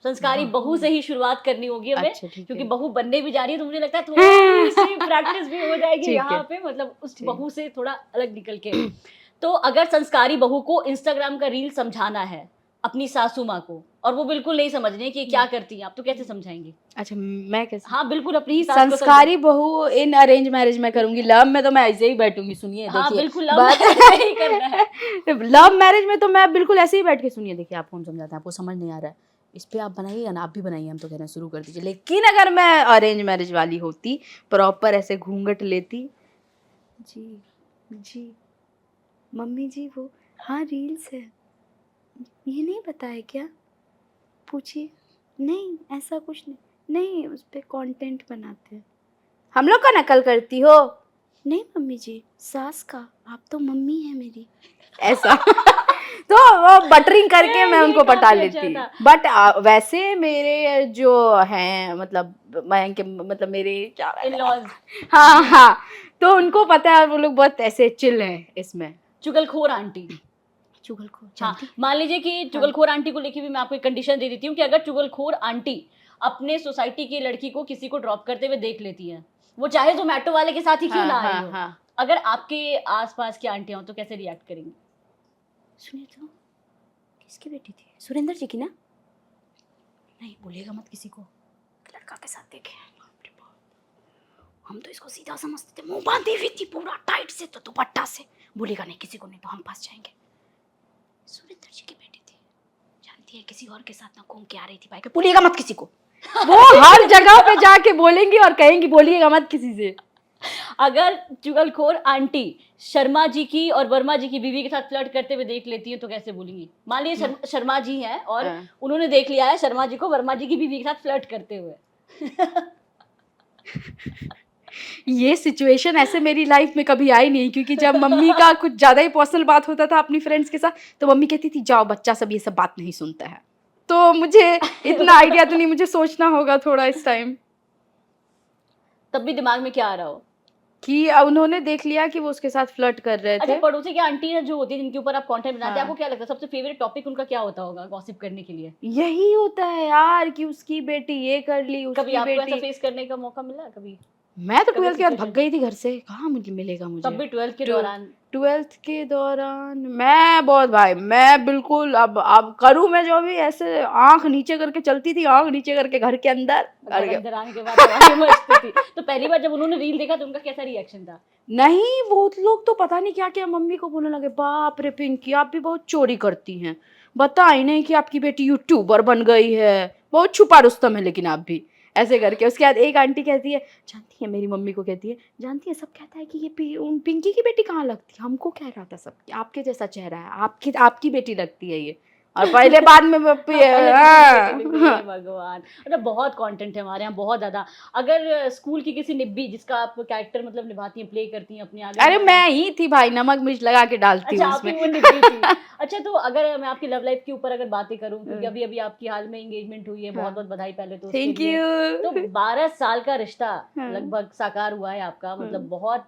संस्कारी बहू बहू, से ही शुरुआत करनी होगी हमें, अच्छा ठीक क्योंकि है। बहू बनने भी जा रही है, तो मुझे लगता है थोड़ी सी प्रैक्टिस भी हो जाएगी ठीक यहाँ है पे, मतलब उस ठीक। बहू से थोड़ा अलग निकल के। तो अगर संस्कारी बहू को इंस्टाग्राम का रील समझाना है अपनी सासू माँ को, और वो बिल्कुल नहीं समझ रही कि क्या करती हैं आप, तो कैसे समझाएंगे? अच्छा मैं कैसे, हाँ बिल्कुल, अपनी ही सास को संस्कारी बहू इन अरेंज मैरिज में करूंगी, लव में तो मैं ऐसे ही बैठूंगी, सुनिए हाँ देखिए बिल्कुल, लव बात। मैरिज में ही करना है। लव मैरिज में तो मैं बिल्कुल ऐसे ही बैठ के, सुनिए देखिए आपको हम समझाते हैं, आपको समझ नहीं आ रहा है, इस पे आप बनाइए ना, आप भी बनाइए, हम तो कहना शुरू कर दीजिए। लेकिन अगर मैं अरेंज मैरिज वाली होती, प्रॉपर ऐसे घूंघट लेती, जी जी मम्मी जी वो, हाँ रील्स है, ये नहीं पता है क्या, पूछिए, नहीं ऐसा कुछ नहीं, नहीं उस पे कंटेंट बनाते हैं, हम लोग का नकल करती हो, नहीं मम्मी जी सास का, आप तो मम्मी है मेरी, ऐसा। तो वो बटरिंग करके मैं ये उनको पटा काफी अच्छा लेती। था। बट वैसे मेरे जो हैं मतलब मयंक के, मतलब मेरे क्या, इन-लॉज। हाँ हाँ, तो उनको पता है, वो लोग बहुत ऐसे चिल हैं इसमें। चुगलखोर आंटी। चुगलखोर हाँ, जानती मान लीजिए कि हाँ। चुगलखोर आंटी को लेके भी मैं आपको एक कंडीशन दे देती हूँ कि अगर चुगलखोर आंटी अपने सोसाइटी की लड़की को किसी को ड्रॉप करते हुए देख लेती है, वो चाहे जोमेटो वाले के साथ ही क्यों ना हाँ आई हाँ हो, हाँ, अगर आपके आसपास की आंटियां हो तो कैसे रिएक्ट करेंगी? सुनिए तो, किसकी बेटी थी, सुरेंद्र जी की ना, नहीं बोलिएगा मत किसी को, लड़का के साथ देखे, हम तो इसको सीधा समझते थे, मुंह बांधी हुई थी पूरा टाइट से, तो दुपट्टा से, बोलेगा नहीं किसी को, नहीं तो हम फंस जाएंगे। सुरेंद्र जी की बेटी थी, जानती है किसी और के साथ ना घूम के आ रही थी, भाई के बोलिएगा मत किसी को। वो हर जगह पे जाके बोलेंगी और कहेंगी बोलिएगा मत किसी से। अगर चुगलखोर आंटी शर्मा जी की और वर्मा जी की बीवी के साथ फ्लर्ट करते हुए देख लेती है तो कैसे बोलेंगी? मान लीजिए शर्मा जी हैं और उन्होंने देख लिया है शर्मा जी को वर्मा जी की बीवी के साथ फ्लर्ट करते हुए। ये सिचुएशन ऐसे मेरी लाइफ में कभी आई नहीं, क्योंकि जब मम्मी का कुछ ज्यादा ही पर्सनल बात होता था अपनी फ्रेंड्स के साथ, तो मम्मी कहती थी जाओ बच्चा सब ये सब बात नहीं सुनता है। तो मुझे इतना आइडिया तो नहीं, मुझे सोचना होगा थोड़ा इस टाइम। तब भी दिमाग में क्या आ रहा हो? कि उन्होंने देख लिया कि वो उसके साथ फ्लर्ट कर रहे अच्छा, थे। पड़ोसी की आंटी जो होती है जिनके ऊपर आप कंटेंट बनाते हैं, हाँ। आपको क्या लगता है सबसे फेवरेट टॉपिक उनका क्या होता होगा गॉसिप करने के लिए? यही होता है यार कि उसकी बेटी ये कर ली, कभी उसकी आपको ऐसा बेटी। फेस करने का मौका मिला है कभी? मैं तो कभी 12th के बाद भाग सिचुएशन गई थी घर से, कहाँ मुझे मिलेगा तब मुझे। भी 12th के ट्वेल दौरान? 12th के दौरान मैं बहुत भाई, मैं बिल्कुल अब करूँ मैं जो भी, ऐसे आँख नीचे करके चलती थी, आँख नीचे करके घर के अंदर घर गया। अंदर आने के बाद आवाज़ें मचती थी। तो पहली बार जब उन्होंने रील देखा तो उनका कैसा रिएक्शन था? नहीं, वो लोग तो पता नहीं क्या-क्या मम्मी को बोलने लगे, बाप रे पिंकी आप भी बहुत चोरी करती हैं। बता ही नहीं कि आपकी बेटी यूट्यूबर बन गई है। बहुत छुपा रुस्तम है लेकिन आप भी। ऐसे करके उसके बाद एक आंटी कहती है, जानती है मेरी मम्मी को कहती है, जानती है सब कहता है कि ये पिंकी की बेटी कहाँ लगती है? हमको कह रहा था सब कि आपके जैसा चेहरा है, आपकी आपकी बेटी लगती है ये। और पहले बाद में पहले हाँ, बेटी लगती है, हे भगवान! मतलब बहुत कंटेंट है हमारे यहाँ, बहुत ज़्यादा। अगर स्कूल की किसी निब्बी जिसका आप कैरेक्टर मतलब निभाती हैं, प्ले करती हैं अपनी, अगर अरे मैं मैं ही थी भाई, नमक मिर्च लगा के डालती अच्छा, हूँ आप ही उसमें। वो निब्बी थी। अच्छा, तो अगर मैं आपकी लव लाइफ के ऊपर अगर बातें करूँ, क्योंकि हाँ, अभी-अभी आपकी हाल में एंगेजमेंट हुई है, हाँ। बहुत-बहुत बधाई पहले तो उसके थैंक लिए। तो यू। 12 साल का रिश्ता हाँ, लगभग साकार हुआ है आपका, मतलब हाँ, बहुत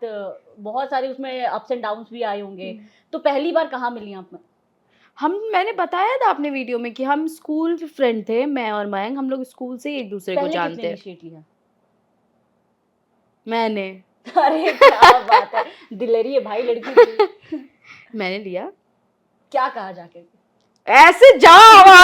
बहुत सारे उसमें अप्स एंड डाउन्स भी आए होंगे। हुँ। तो पहली बार कहाँ मिली आप? मैंने बताया था अपने वीडियो में कि हम स्कूल फ्रेंड थे, मैं और मयंक, हम लोग स्कूल से ही एक-दूसरे को पहले किसने जानते हैं। इनिशिएट लिया? मैंने। अरे क्या बात है! दिलेरी है भाई लड़की की। मैंने लिया। क्या कहा जाके? ऐसे जा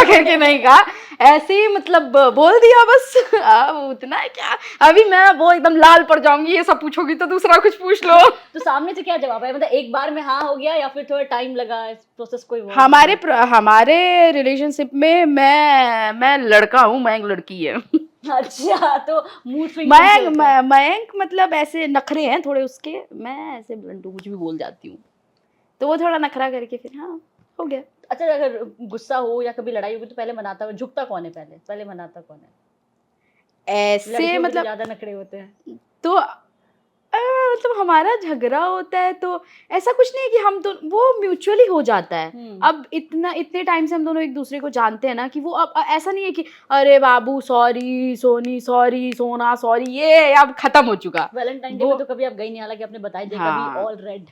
करके नहीं कहा, ऐसे ही मतलब बोल दिया बस। अब उतना है क्या? अभी मैं वो एकदम लाल पड़ जाऊँगी, ये सब पूछोगी तो दूसरा कुछ पूछ लो। तो सामने से क्या जवाब आया? मतलब एक बार में हाँ हो गया या फिर थोड़ा टाइम लगा इस प्रोसेस को इवॉल्व होने हमारे रिलेशनशिप में मैं लड़का हूँ, मयंक लड़की है। में? अच्छा, तो मूड स्विंग्स उनके होते हैं। मयंक मतलब ऐसे नखरे हैं थोड़े उसके, मैं ऐसे ब्लंटू कुछ भी बोल जाती हूँ। तो वो थोड़ा नखरा करके फिर हाँ, हो गया। अच्छा, अगर गुस्सा हो या कभी लड़ाई होगी तो पहले मनाता झुकता कौन है पहले? पहले मनाता कौन है? ऐसे लड़कियों के तो मतलब ज़्यादा नखरे होते हैं। तो मतलब हमारा झगड़ा होता है तो ऐसा कुछ नहीं है कि हम वो म्यूचुअली हो जाता है। हुँ। अब इतने टाइम से हम दोनों एक-दूसरे को जानते हैं ना कि वो अब ऐसा नहीं है कि अरे बाबू सॉरी, सोनी सॉरी, सोना सॉरी, ये अब खत्म हो चुका। वैलेंटाइन डे वो पे तो कभी आप गई नहीं, हालाँकि आपने बताई थी कभी हाँ, ऑल रेड।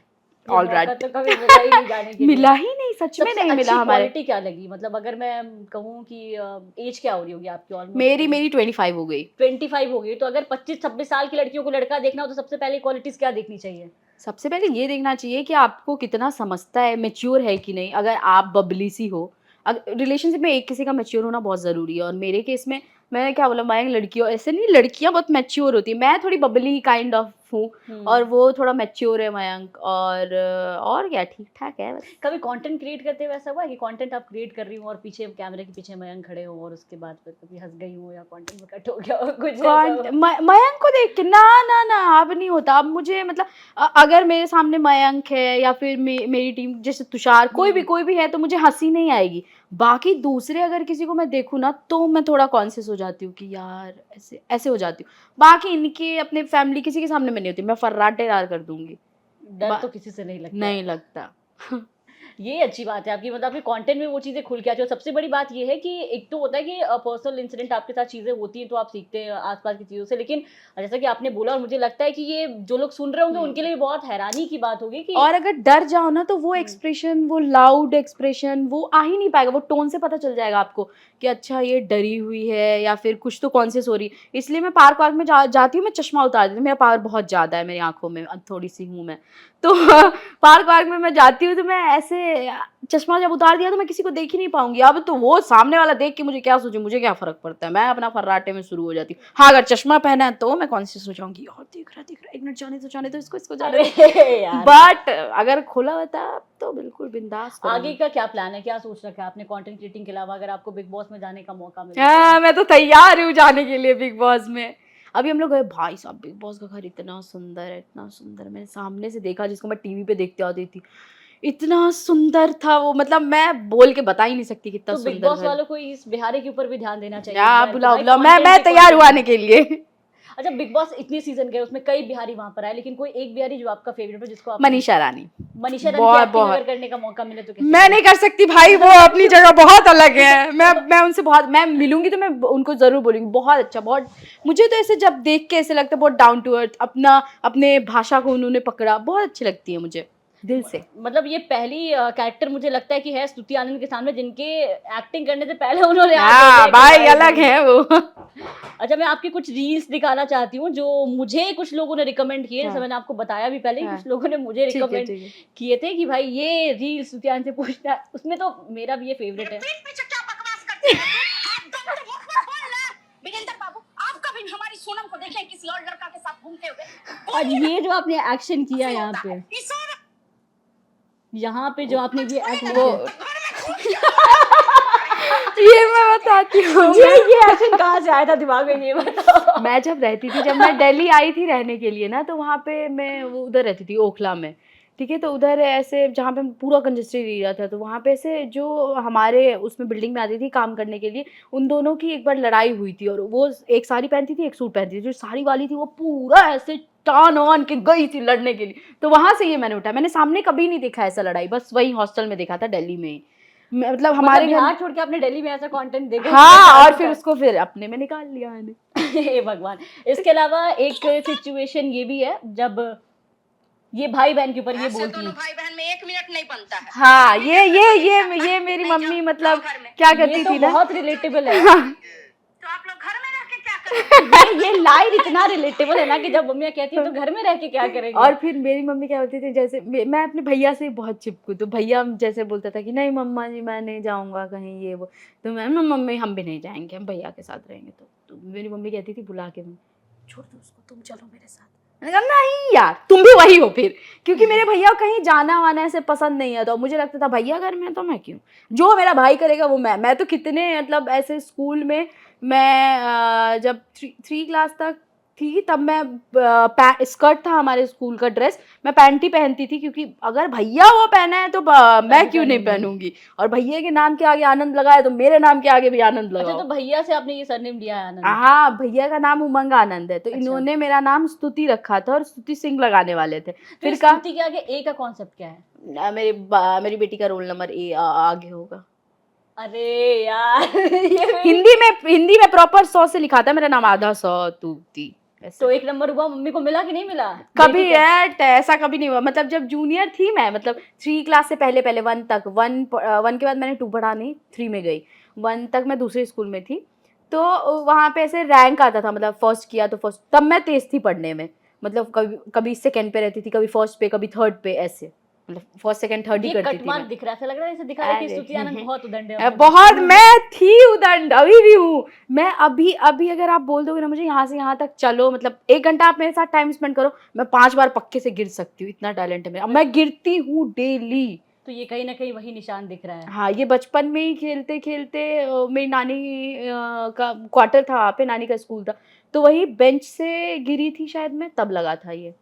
ये मौका ऑलराइट। तो कभी मिला ही नहीं जाने के लिए। मिला ही नहीं, सच में सबसे नहीं मिला अच्छी हमारे। क्वालिटी क्या लगी? मतलब अगर मैं कहूँ कि एज क्या हो रही होगी आपकी ऑलमोस्ट मेरी मेरी 25 हो गई। 25 हो गई, तो अगर 25-26 साल की लड़कियों को लड़का देखना हो तो सबसे पहले क्वालिटीज़ क्या देखनी चाहिए? सबसे पहले ये देखना चाहिए कि आपको कितना समझता है, मैच्योर है कि नहीं। अगर आप बबली सी हो, रिलेशनशिप में एक किसी का मैच्योर होना बहुत ज़रूरी है और मेरे केस में मैंने क्या बोला, मयंक लड़कियों ऐसे नहीं, लड़कियाँ बहुत मैच्योर होती हैं। मैं थोड़ी बबली काइंड ऑफ हूँ और हुँ। वो थोड़ा मैच्योर है मयंक, और क्या ठीक-ठाक है बस। कभी कंटेंट क्रिएट करते हुए ऐसा हुआ है कि कंटेंट आप क्रिएट कर रही हो और पीछे कैमरे के पीछे मयंक खड़े हो और उसके बाद फिर कभी हँस गई हो या कंटेंट में कट हो गया हो, कुछ ऐसा कॉन्ट हो? मयंक को देख के ना, ना, ना, अब नहीं होता। अब मुझे मतलब अगर मेरे सामने मयंक है या फिर मेरी टीम जैसे तुषार, हुँ। कोई भी है तो मुझे हँसी नहीं आएगी। बाकी दूसरे अगर किसी को मैं देखूँ ना तो मैं थोड़ा कॉन्शियस हो जाती हूँ कि यार ऐसे ऐसे हो जाती हूँ। बाकी इनके अपने फैमिली किसी के सामने मैं नहीं होती, मैं फर्राटेदार कर दूँगी। डर बा तो किसी से नहीं लगता है। नहीं लगता। ये अच्छी बात है आपकी, मतलब आपके कंटेंट में वो चीज़ें खुल के आती है और सबसे बड़ी बात ये है कि एक तो होता है कि पर्सनल इंसिडेंट आपके साथ चीज़ें होती हैं तो आप सीखते हैं आस-पास की चीज़ों से, लेकिन जैसा कि आपने बोला और मुझे लगता है कि ये जो लोग सुन रहे होंगे हुँ। उनके लिए भी बहुत हैरानी की बात होगी कि और अगर डर जाओ ना तो वो हुँ, एक्सप्रेशन, वो लाउड एक्सप्रेशन वो आ ही नहीं पाएगा। वो टोन से पता चल जाएगा आपको कि अच्छा ये डरी हुई है या फिर कुछ तो कॉन्शियस हो रही है। इसलिए मैं पार्क वार्क में जाती हूँ, मैं चश्मा उतार देती हूँ। मेरा पावर बहुत ज़्यादा है मेरी आँखों में, थोड़ी-सी हूँ मैं। तो पार्क वार्क में मैं जाती हूँ तो मैं ऐसे चश्मा जब उतार दिया तो मैं किसी को देख ही नहीं पाऊँगी। अब तो वो सामने वाला देख के मुझे क्या सोचे, मुझे क्या फ़र्क पड़ता है। मैं अपना फर्राटे में शुरू हो जाती हूँ। हाँ, अगर चश्मा पहना है तो मैं कॉन्शियस हो जाऊँगी, और दिख रहा है, 1 मिनट जाने दो इसको जाने अरे दो। यार! बट अगर खुला होता तो बिल्कुल बिंदास आगे करूँगी। का क्या प्लान है? क्या सोच रखा है आपने कंटेंट क्रिएटिंग के अलावा, अगर आपको बिग बॉस में जाने का मौका मिले तो? हाँ, मैं तो तैयार हूँ जाने के लिए बिग बॉस में। अभी हम लोग गए, भाई साहब बिग बॉस का घर इतना सुंदर है, इतना सुंदर। मैंने सामने से देखा जिसको मैं टीवी पे देखते आती थी। इतना सुंदर था वो, मतलब मैं बोल के बता ही नहीं सकती कितना तो बिग सुंदर बॉस घर। वालों को इस बिहारी के ऊपर भी ध्यान देना चाहिए या इस बार कि बुलाओ भाई बुलाओ, कंटेंट मैं ही तैयार हूँ कंटेंट आने है। के लिए। अच्छा, बिग बॉस इतने सीजन गए, उसमें कई बिहारी वहां पर आए, लेकिन कोई एक बिहारी जो आपका फेवरेट हो, जिसको आप मनीषा रानी। मनीषा रानी की बहुत एक्टिंग बहुत अगर करने का मौका मिले तो कैसे मैं नहीं कर सकती भाई, वो अपनी जगह बहुत अलग है। मैं उनसे बहुत, मैं मिलूंगी तो मैं उनको जरूर बोलूंगी बहुत अच्छा, बहुत मुझे तो ऐसे जब देख के ऐसे लगता है बहुत डाउन टू अर्थ, अपना अपने भाषा को उन्होंने पकड़ा, बहुत अच्छी लगती है मुझे दिल से। मतलब ये पहली कैरेक्टर मुझे लगता है कि है स्तुति आनंद के सामने जिनके एक्टिंग करने से पहले उन्होंने हाथ धो हाँ दिया कि भाई, भाई अलग है वो। अच्छा, मैं आपकी कुछ रील्स दिखाना चाहती हूँ जो मुझे कुछ लोगों ने रिकमेंड किए, जैसे हाँ। मैंने आपको बताया भी पहले ही, हाँ। कुछ लोगों ने मुझे ठीक है रिकमेंड ठीक है। किए थे कि भाई ये रील्स स्तुति आनंद से पूछना है। उसमें तो मेरा भी ये फेवरेट है। पीठ पीछे क्या बकवास करते हो तुम? एकदम तो मुख में बोल ले। बिरेंद्र बाबू, आप कभी हमारी सोनम को देखें किसी और लड़का के साथ घूमते हुए? और ये जो आपने एक्शन किया यहाँ पे, इशारा यहाँ पे जो आपने ये एक्ट वो घर में घूम के ये मैं बताती हूँ। ये एक्शन कहाँ से आया था दिमाग में, ये बताओ। मैं जब रहती थी, जब मैं दिल्ली आई थी रहने के लिए ना, तो वहाँ पे मैं वो उधर रहती थी ओखला में, ठीक है। तो उधर ऐसे जहाँ पे पूरा कंजेस्टेड एरिया था, तो वहाँ पे ऐसे जो हमारे उसमें बिल्डिंग में आती थी काम करने के लिए, उन दोनों की एक बार लड़ाई हुई थी। और वो एक साड़ी पहनती थी, एक सूट पहनती थी। जो साड़ी वाली थी वो पूरा ऐसे टान ऑन के गई थी लड़ने के लिए। तो वहाँ से ये मैंने उठाया। मैंने सामने कभी नहीं देखा ऐसा लड़ाई, बस वही हॉस्टल में देखा था दिल्ली में ही। मतलब हमारे घर, बिहार छोड़ के आपने दिल्ली में ऐसा कंटेंट देखा? हाँ, और फिर उसको फिर अपने में निकाल लिया मैंने। हे भगवान। इसके अलावा एक सिचुएशन ये भी है जब ये भाई बहन के ऊपर ये ऐसे बोलती दोनों है, भाई बहन में 1 मिनट नहीं बनता है। हाँ, ये मेरी मम्मी मतलब क्या ये करती तो थी ना। बहुत रिलेटेबल है। तो आप लोग घर में रह के क्या करेंगे? ये लाइन इतना रिलेटेबल है ना कि जब मम्मियाँ कहती है तो घर में रह के क्या करेंगे। और फिर मेरी मम्मी क्या बोलती थी, जैसे मैं अपने भैया से बहुत चिपकू, तो भैया जैसे बोलता था कि नहीं मम्मा जी मैं नहीं जाऊंगा कहीं, ये वो, तो मैं मम्मी हम भी नहीं जाएंगे, हम भैया के साथ रहेंगे। तो मेरी मम्मी कहती थी बुला के, छोड़ दो उसको, तुम चलो मेरे साथ। मैंने कहा नहीं यार, तुम भी वही हो फिर, क्योंकि मेरे भैया को कहीं जाना वाना ऐसे पसंद नहीं है। तो मुझे लगता था भैया घर में है तो मैं क्यों, जो मेरा भाई करेगा वो मैं तो कितने मतलब ऐसे स्कूल में मैं जब 3 क्लास तक थी तब मैं स्कर्ट था हमारे स्कूल का ड्रेस, मैं पैंट ही पहनती थी, क्योंकि अगर भैया वो पहना है तो मैं क्यों नहीं पहनूंगी। और भैया के नाम के आगे आनंद लगा है तो मेरे नाम के आगे भी आनंद अच्छा, लगाओ। तो भैया से आपने ये सरनेम लिया है आनंद? हाँ, भैया का नाम उमंग आनंद है, तो अच्छा। इन्होंने मेरा नाम स्तुति रखा था और स्तुति सिंह लगाने वाले थे। फिर फिर स्तुति के आगे ए का कॉन्सेप्ट क्या है? मेरी बेटी का रोल नंबर आगे होगा। अरे यार ये हिंदी में प्रॉपर 100 से लिखा था मेरा नाम, आधा 100 तुति ऐसे। तो 1 नंबर हुआ, मम्मी को मिला कि नहीं मिला? कभी बेटी का- ऐसा कभी नहीं हुआ। मतलब जब जूनियर थी मैं, मतलब 3 क्लास से पहले 1 तक, 1 के बाद मैंने 2 पढ़ा नहीं, 3 में गई। 1 तक मैं दूसरे स्कूल में थी, तो वहाँ पे ऐसे रैंक आता था, मतलब फर्स्ट किया तो फर्स्ट, तब मैं तेज थी पढ़ने में। मतलब कभी कभी सेकंड पे रहती थी, कभी फर्स्ट पे, कभी थर्ड पे, ऐसे मतलब फर्स्ट सेकंड थर्ड ही ये करती कट थी मार्क मैं। दिख रहा है, ऐसा लग रहा है, ऐसे दिखा रहा है कि अरे, स्तुति आनंद बहुत उदंड है अपने बहुत, बचपन में। मैं थी उदंड, अभी भी हूँ मैं। अभी अभी अगर आप बोल दोगे ना मुझे यहाँ से यहाँ तक चलो, मतलब 1 घंटा आप मेरे साथ टाइम स्पेंड करो, मैं 5 बार पक्के से गिर सकती हूँ, इतना टैलेंट है मेरा। मैं गिरती हूँ डेली। तो ये कहीं ना कहीं वही निशान दिख रहा है। हाँ, ये बचपन में ही खेलते खेलते मेरी नानी का क्वार्टर था वहाँ पे, नानी का स्कूल था, तो वही बेंच से गिरी थी शायद मैं, तब लगा था ये।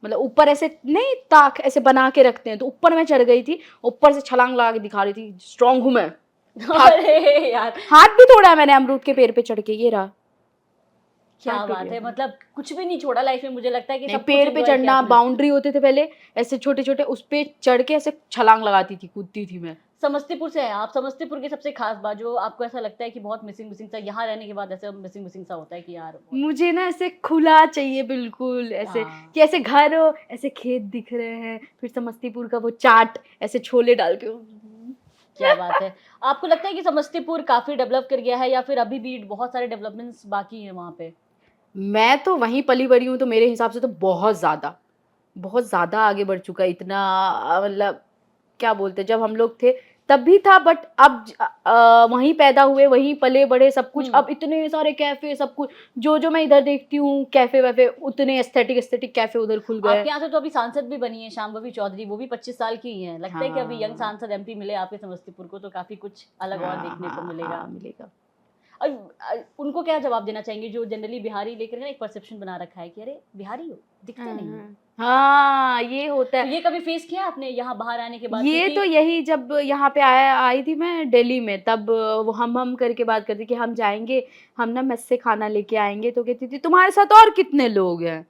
मतलब ऊपर ऐसे नहीं, ताक ऐसे बना के रखते हैं, तो ऊपर मैं चढ़ गई थी, ऊपर से छलांग लगा के दिखा रही थी स्ट्रांग हूं मैं। अरे यार हाथ भी तोड़ा है मैंने अमरूद के पेड़ पे चढ़ के, ये रहा। क्या हाथ टूट बात गया है, था। मतलब कुछ भी नहीं छोड़ा लाइफ में, मुझे लगता है कि नहीं, सब पेड़ कुछ पे enjoy किया चढ़ना, आपने। बाउंड्री होते थे पहले ऐसे छोटे छोटे, उस पे चढ़ के ऐसे छलांग लगाती थी, कूदती थी मैं। समस्तीपुर से है आप, समस्तीपुर की सबसे खास बात जो आपको ऐसा लगता है कि बहुत मिसिंग मिसिंग सा यहाँ रहने के बाद ऐसे मिसिंग मिसिंग सा होता है कि यार मुझे ना ऐसे खुला चाहिए बिल्कुल, ऐसे हाँ। कि ऐसे घर हो, ऐसे खेत दिख रहे हैं, फिर समस्तीपुर का वो चाट, ऐसे छोले डाल के। क्या बात है। आपको लगता है कि समस्तीपुर काफी डेवलप कर गया है या फिर अभी भी बहुत सारे डेवलपमेंट्स बाकी हैं वहाँ पे? मैं तो वहीं पली बड़ी हूँ, तो मेरे हिसाब से तो बहुत ज़्यादा आगे बढ़ चुका है। इतना मतलब क्या बोलते, जब हम लोग थे तब भी था, बट अब वहीं पैदा हुए, वहीं पले बड़े, सब कुछ। अब इतने सारे कैफे, सब कुछ जो मैं इधर देखती हूँ, कैफे वैफे, उतने एस्थेटिक कैफे उधर खुल गए। आपके यहाँ से तो अभी सांसद भी बनी है शांभवी चौधरी, वो भी 25 साल की ही हैं। लगता है कि अभी यंग हाँ। सांसद एमपी मिले आपके समस्तीपुर को तो काफी कुछ अलग और देखने को मिलेगा। हाँ, मिलेगा। उनको क्या जवाब देना चाहेंगे जो जनरली बिहारी लेकर ना एक परसेप्शन बना रखा है कि अरे बिहारी हो, दिखते नहीं हो। हाँ ये होता तो है। ये कभी फेस किया आपने यहाँ बाहर आने के बाद? ये क्योंकि तो यही जब यहाँ पे आई थी मैं दिल्ली में, तब वो हम करके बात करती कि हम जाएंगे, हम ना मेस से खाना लेके आएंगे, तो कहती थी तुम्हारे साथ और कितने लोग हैं।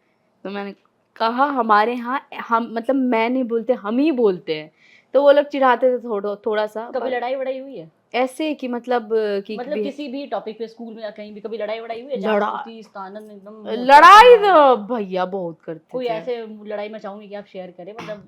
तो मैंने कहा हमारे यहाँ हम मतलब मैं नहीं बोलते, हम ही बोलते हैं। तो वो लोग चिढ़ाते थे थोड़ा थोड़ा सा, कभी पर लड़ाई वड़ाई हुई है? ऐसे कि मतलब कि मतलब किसी भी टॉपिक पे, स्कूल में या कहीं भी कभी लड़ाई वड़ाई हुई है जहाँ लड़ा स्तुति स्थानंद एकदम मोर्चा लड़ाई चल रहा हो? तो भैया बहुत करते कोई थे। ऐसे लड़ाई मैं चाहूंगी कि आप शेयर करें, मतलब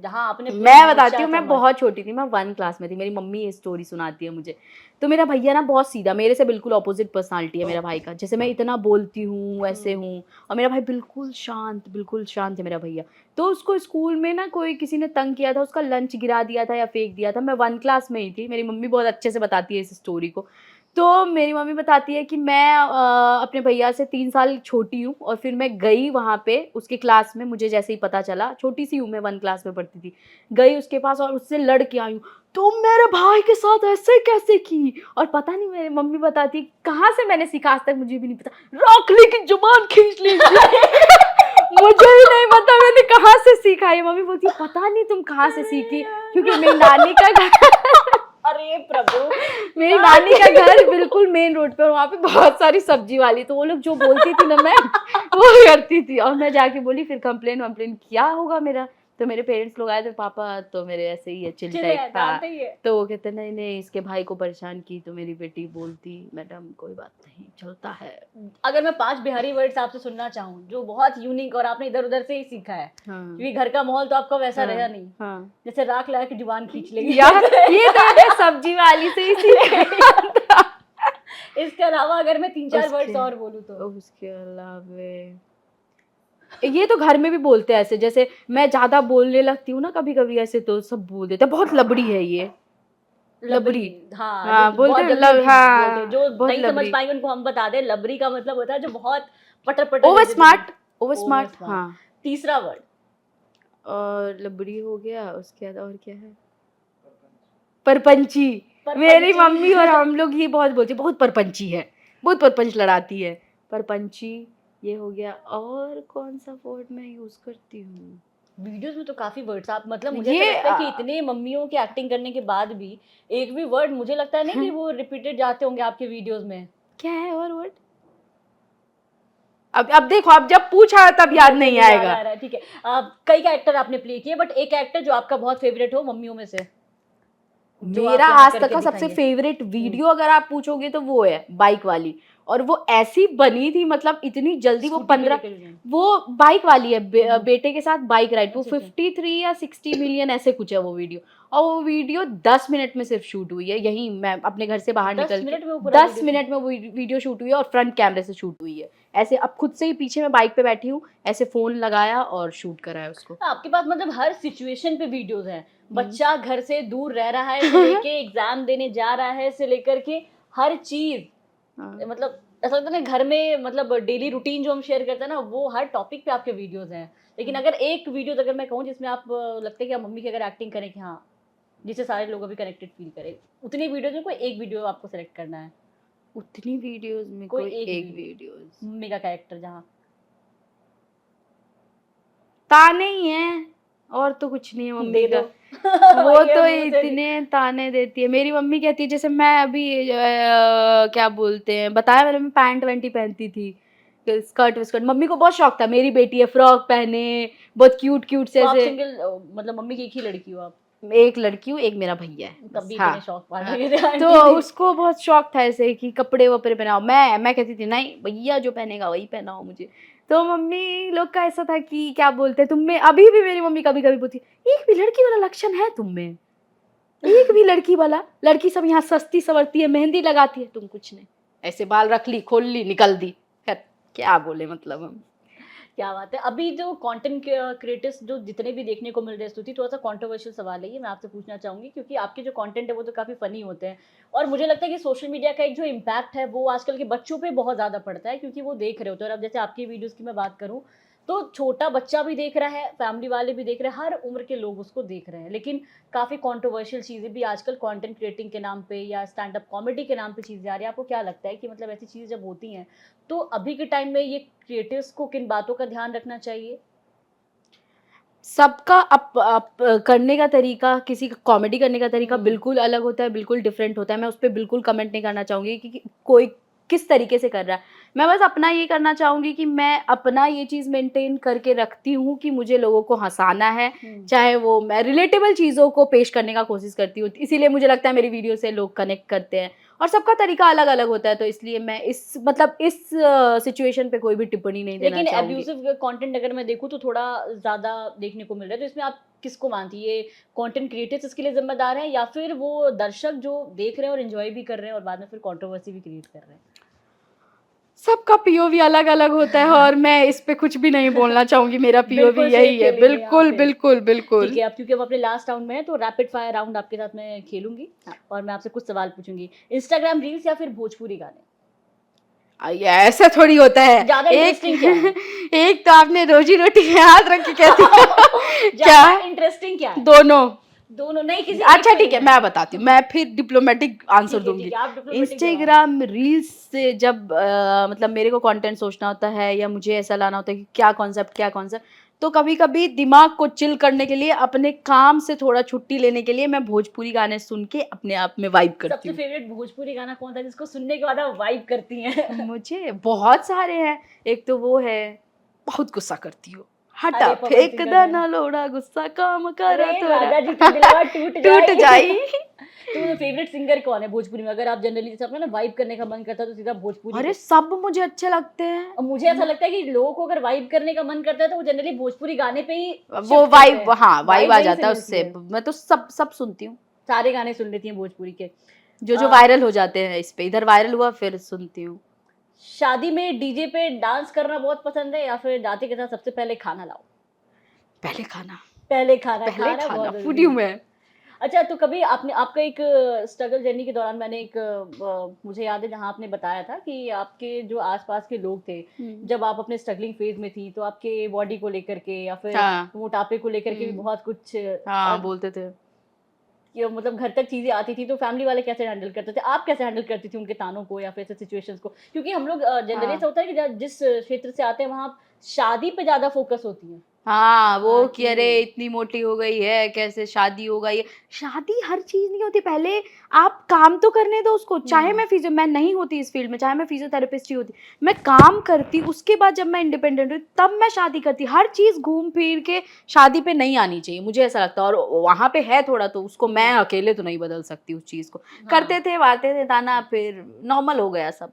जहाँ आपने पूरा मैं मोर्चा बताती हूँ, मैं संभाला। बहुत छोटी थी, मैं 1 क्लास में थी, मेरी मम्मी ये स्टोरी सुनाती है मुझे। तो मेरा भैया ना बहुत सीधा, मेरे से बिल्कुल ऑपोजिट पर्सनालिटी है मेरा भाई का। जैसे मैं इतना बोलती हूँ ऐसे हूँ, और मेरा भाई बिल्कुल शांत है मेरा भैया। तो उसको स्कूल में ना कोई किसी ने तंग किया था, उसका लंच गिरा दिया था या फेंक दिया था। मैं 1 क्लास में ही थी, मेरी मम्मी बहुत अच्छे से बताती है इस स्टोरी को। तो मेरी मम्मी बताती है कि मैं अपने भैया से 3 साल छोटी हूँ, और फिर मैं गई वहाँ पे उसकी क्लास में, मुझे जैसे ही पता चला, छोटी सी हूँ मैं, 1 क्लास में पढ़ती थी, गई उसके पास और उससे लड़ के आई हूँ, तुम मेरे भाई के साथ ऐसे कैसे की। और पता नहीं, मेरी मम्मी बताती है कहाँ से मैंने सीखा, आज तक मुझे भी नहीं पता, रॉकली की जुबान खींच लीजिए। मुझे भी नहीं पता मैंने कहाँ से सीखा। ये मम्मी बोलती है पता नहीं तुम कहाँ से सीखी, क्योंकि मेरी नानी का घर अरे प्रभु, मेरी नानी का घर बिल्कुल मेन रोड पे, और वहाँ पे बहुत सारी सब्जी वाली, तो वो लोग जो बोलती थी ना मैं वो करती थी। और मैं जाके बोली, फिर कंप्लेन वम्प्लेन किया होगा मेरा, तो मेरे पेरेंट्स लोग आए थे, पापा तो मेरे ऐसे ही है चिल चिल टाइप है, था। जानते ही है। तो वो कहते नहीं नहीं इसके भाई को परेशान की तो मेरी बेटी बोलती, मैडम कोई बात नहीं चलता है। अगर मैं 5 बिहारी वर्ड्स आपसे सुनना चाहूँ जो बहुत यूनिक और आपने इधर उधर से ही सीखा है, हाँ क्योंकि घर का माहौल तो आपका वैसा रहा नहीं, हाँ जैसे राख लगा के जुबान खींच लेगी यार ये तो मैंने सब्जी वाली से ही सीखा था। इसके अलावा अगर मैं 3-4 उसके- वर्ड्स और बोलूँ तो? उसके अलावा ये तो घर में भी बोलते हैं ऐसे, जैसे मैं ज्यादा बोलने लगती हूँ ना कभी कभी ऐसे, तो सब बोल देते हैं बहुत लबड़ी है ये। लबड़ी, हाँ, हाँ जो बोलते बहुत हैं जल्दी जल्दी बोलते हैं, हाँ जो बहुत नहीं समझ लबड़ी। पाएंगे उनको हम बता दें, लबरी का मतलब होता है जो बहुत पटर पटर ओवर जल्दी smart, over over smart smart. हाँ। तीसरा वर्ड? और लबड़ी हो गया, उसके बाद और क्या है, परपंची। परपंची। मेरी मम्मी और हम लोग ये बहुत बोलते हैं, बहुत परपंची है, बहुत परपंच लड़ाती है, परपंची। ये हो गया, और कौन सा वर्ड मैं यूज करती हूँ। वीडियोस में तो काफी वर्ड्स आप, मतलब मुझे ऐसा ये लगता है कि इतने मम्मियों की एक्टिंग करने के बाद भी एक भी वर्ड मुझे लगता है नहीं कि वो रिपीटेड जाते होंगे आपके वीडियोस में। क्या है और वर्ड, अब देखो, अब जब पूछा तब याद नहीं याद आएगा। आ रहा है, ठीक है। कई कैरेक्टर आपने प्ले किए, बट एक एक्टर जो आपका बहुत फेवरेट हो मम्मियों में से, जो मेरा आप यहाँ आज तक करके का सबसे दिखाएंगे। फेवरेट वीडियो अगर आप पूछोगे तो वो है बाइक वाली, और वो ऐसी बनी थी, मतलब इतनी जल्दी, वो स्कूटी पे 15, लेकर जाएं। वो बाइक वाली है, बेटे के साथ बाइक राइड, वो अच्छा, अच्छा। 53 या 60 मिलियन ऐसे कुछ है वो वीडियो। और वो वीडियो 10 मिनट में सिर्फ शूट हुई है, यहीं मैं अपने घर से बाहर 10 निकल मिनट के में वो पूरा 10 मिनट में वो वीडियो शूट हुई है, और फ्रंट कैमरे से शूट हुई है। ऐसे अब खुद से ही पीछे मैं बाइक पे बैठी हूँ, ऐसे फोन लगाया और शूट करा है उसको। आपके पास मतलब हर सिचुएशन पे वीडियोस हैं। बच्चा घर से दूर रह रहा है से लेके एग्जाम देने जा रहा है से लेकर के हर चीज, हाँ। मतलब ऐसा लगता है ना घर में, मतलब डेली रूटीन जो हम शेयर करते हैं ना, वो हर टॉपिक पे आपके वीडियोस हैं। लेकिन अगर एक वीडियोस अगर मैं कहूँ जिसमें आप लगता है कि आप मम्मी की अगर एक्टिंग करें कि हाँ, जिससे सारे लोग अभी कनेक्टेड फील करें, उतनी वीडियोस में कोई एक वीडियो आपको सेलेक्ट करना है, उतनी वीडियोस में कोई कोई एक एक वीडियोस, मम्मी का कैरेक्टर जहाँ। ताने ही हैं, और तो कुछ नहीं है मम्मी दे का। दो। वो वही है, तो मुंह से इतने ताने देती है मेरी मम्मी, कहती है जैसे मैं अभी क्या बोलते हैं, बताया मैंने, मैं पैंट वैंटी पहनती थी, स्कर्ट विस्कर्ट, मम्मी को बहुत शौक था मेरी बेटी है फ्रॉक पहने, बहुत क्यूट क्यूट से तो आप ऐसे। सिंगल, मतलब मम्मी की एक ही लड़की हो आप? एक लड़की हूँ, एक मेरा भैया है तब बस, भी हाँ इतने शौक पाल हाँ। रखे थे तो आंटी भी। उसको बहुत शौक था ऐसे कि कपड़े वपड़े पहनाओ, मैं कहती थी नहीं भैया जो पहनेगा वही पहनाओ मुझे। तो मम्मी लोग का ऐसा था कि क्या बोलते हैं तुम में, अभी भी मेरी मम्मी कभी कभी बोलती एक भी लड़की वाला लक्षण है तुम में, एक भी लड़की वाला, लड़की सब यहाँ सस्ती सवरती है, मेहंदी लगाती है, तुम कुछ नहीं, ऐसे बाल रख ली, खोल ली, निकल दी। खैर क्या बोले, मतलब हम। क्या बात है। अभी जो कंटेंट क्रिएटर्स जो जितने भी देखने को मिल रहे हैं, स्तुति थोड़ा सा कंट्रोवर्शियल सवाल है ये, मैं आपसे पूछना चाहूंगी, क्योंकि आपके जो कंटेंट है वो तो काफी फनी होते हैं, और मुझे लगता है कि सोशल मीडिया का एक जो इम्पैक्ट है वो आजकल के बच्चों पे बहुत ज्यादा पड़ता है, क्योंकि वो देख रहे होते हैं। और अब जैसे आपकी वीडियोस की मैं बात करूँ तो छोटा बच्चा भी देख रहा है, फैमिली वाले भी देख रहे हैं, हर उम्र के लोग उसको देख रहे हैं। लेकिन काफ़ी कंट्रोवर्शियल चीज़ें भी आजकल कंटेंट क्रिएटिंग के नाम पे या स्टैंड अप कॉमेडी के नाम पे चीज़ें आ रही है। आपको क्या लगता है कि मतलब ऐसी चीज़ जब होती हैं, तो अभी के टाइम में ये क्रिएटर्स को किन बातों का ध्यान रखना चाहिए? सबका करने का तरीका, किसी का कॉमेडी करने का तरीका हम्म। बिल्कुल अलग होता है, बिल्कुल डिफरेंट होता है। मैं उस पे बिल्कुल कमेंट नहीं करना चाहूँगी कि कोई किस तरीके से कर रहा है। मैं बस अपना ये करना चाहूँगी कि मैं अपना ये चीज़ मेंटेन करके रखती हूँ कि मुझे लोगों को हँसाना है, चाहे वो मैं रिलेटेबल चीज़ों को पेश करने का कोशिश करती हूँ। इसीलिए मुझे लगता है मेरी वीडियो से लोग कनेक्ट करते हैं और सबका तरीका अलग-अलग होता है, तो इसलिए मैं इस सिचुएशन पे कोई भी टिप्पणी नहीं देना लेकिन चाहूँगी। एब्यूसिव कंटेंट अगर मैं देखूँ तो थोड़ा ज़्यादा देखने को मिल रहा है, तो इसमें आप किसको मानती है? ये कंटेंट क्रिएटर्स इसके लिए ज़िम्मेदार हैं या फिर वो दर्शक जो देख रहे हैं और एन्जॉय भी कर रहे हैं और बाद में फिर कंट्रोवर्सी भी क्रिएट कर रहे हैं? सबका पीओवी अलग-अलग होता है और मैं इस पे कुछ भी नहीं बोलना चाहूँगी, मेरा पीओवी बिल्कुल यही सही है। खेलेंगे यहाँ बिल्कुल, पे। बिल्कुल, ठीक बिल्कुल। है, अब क्योंकि अब अपने लास्ट राउंड में है तो रैपिड फायर राउंड आपके साथ मैं खेलूँगी हाँ। और मैं आपसे कुछ सवाल पूछूँगी। इंस्टाग्राम रील्स या फिर भोजपुरी गाने? ये ऐसा थोड़ी होता है। ज़्यादा इंटरेस्टिंग क्या है? एक तो आपने रोजी-रोटी पे हाथ रख के कहती हो क्या? ज़्यादा इंटरेस्टिंग क्या है? दोनों। दोनों नहीं, किसी एक अच्छा को ठीक है, लेना मैं बताती हूँ। मैं फिर डिप्लोमेटिक आंसर ठीक है, दूँगी। ठीक है, आप डिप्लोमेटिक जवाब दें। इंस्टाग्राम रील्स से जब मतलब मेरे को कंटेंट सोचना होता है या मुझे ऐसा लाना होता है कि क्या कॉन्सेप्ट, तो कभी-कभी दिमाग को चिल करने के लिए, अपने काम से थोड़ा छुट्टी लेने के लिए मैं भोजपुरी गाने सुन के अपने आप में वाइब करती सबसे हूँ। फेवरेट भोजपुरी गाना कौन था जिसको सुनने के बाद आप वाइब करती हैं? मुझे बहुत सारे हैं। एक तो वो है, बहुत गुस्सा करती हो, हटा अरे पवन फेंक सिंह का दा गाना। ना लोड़ा गुस्सा काम करा अरे तोरा राजा जी की दिलवा टूट टूट जाई। तो फेवरेट सिंगर कौन है भोजपुरी में? अगर आप जनरली जैसे अपना ना वाइब करने का मन करता है तो सीधा भोजपुरी अरे पे। सब मुझे अच्छे लगते हैं। और मुझे ऐसा लगता है कि लोगों को अगर वाइब करने का मन करता है तो वो जनरली भोजपुरी गाने पे ही वो शिफ्ट करते वाइब, हैं। हाँ वाइब आ वहीं से जाता है मिलती उससे। है। मैं तो सब सुनती हूँ, सारे गाने सुन लेती हैं भोजपुरी के। जो अ, वायरल हो जाते हैं। इस पे इधर वायरल हुआ फिर सुनती हूँ। शादी में डीजे पे डांस करना बहुत पसंद है या फिर जाते के साथ सबसे पहले खाना लाओ? पहले खाना, पहले खाना पहले खाना खाना बहुत फूडी जरूरी हूँ है। मैं। अच्छा, तो कभी आपने आपका एक स्ट्रगल जर्नी के दौरान मैंने एक मुझे याद है जहाँ आपने बताया था कि आपके जो आसपास के लोग थे, जब आप अपने स्ट्रगलिंग फेज में थी तो आपके बॉडी को लेकर के या फिर हाँ। मोटापे को लेकर के भी बहुत कुछ हाँ बोलते थे। कि मतलब घर तक चीजें आती थी, तो फैमिली वाले कैसे हैंडल करते थे? आप कैसे हैंडल करती थी उनके तानों को या फिर ऐसे सिचुएशंस को? क्योंकि हम लोग जनरली हाँ ऐसा होता है कि जिस क्षेत्र से आते हैं वहाँ शादी पे ज्यादा फोकस होती है। हाँ, वो कि अरे कि इतनी मोटी हो गई है, कैसे शादी होगा ये। शादी हर चीज़ नहीं होती, पहले आप काम तो करने दो उसको। चाहे मैं नहीं होती इस फील्ड में, चाहे मैं फिजियोथेरेपिस्ट ही होती, मैं काम करती, उसके बाद जब मैं इंडिपेंडेंट हुई तब मैं शादी करती। हर चीज़ घूम फिर के शादी पे नहीं आनी चाहिए, मुझे ऐसा लगता है। और वहाँ पे है थोड़ा, तो उसको मैं अकेले तो नहीं बदल सकती उस चीज़ को। करते थे, वाते थे ताना, फिर नॉर्मल हो गया सब।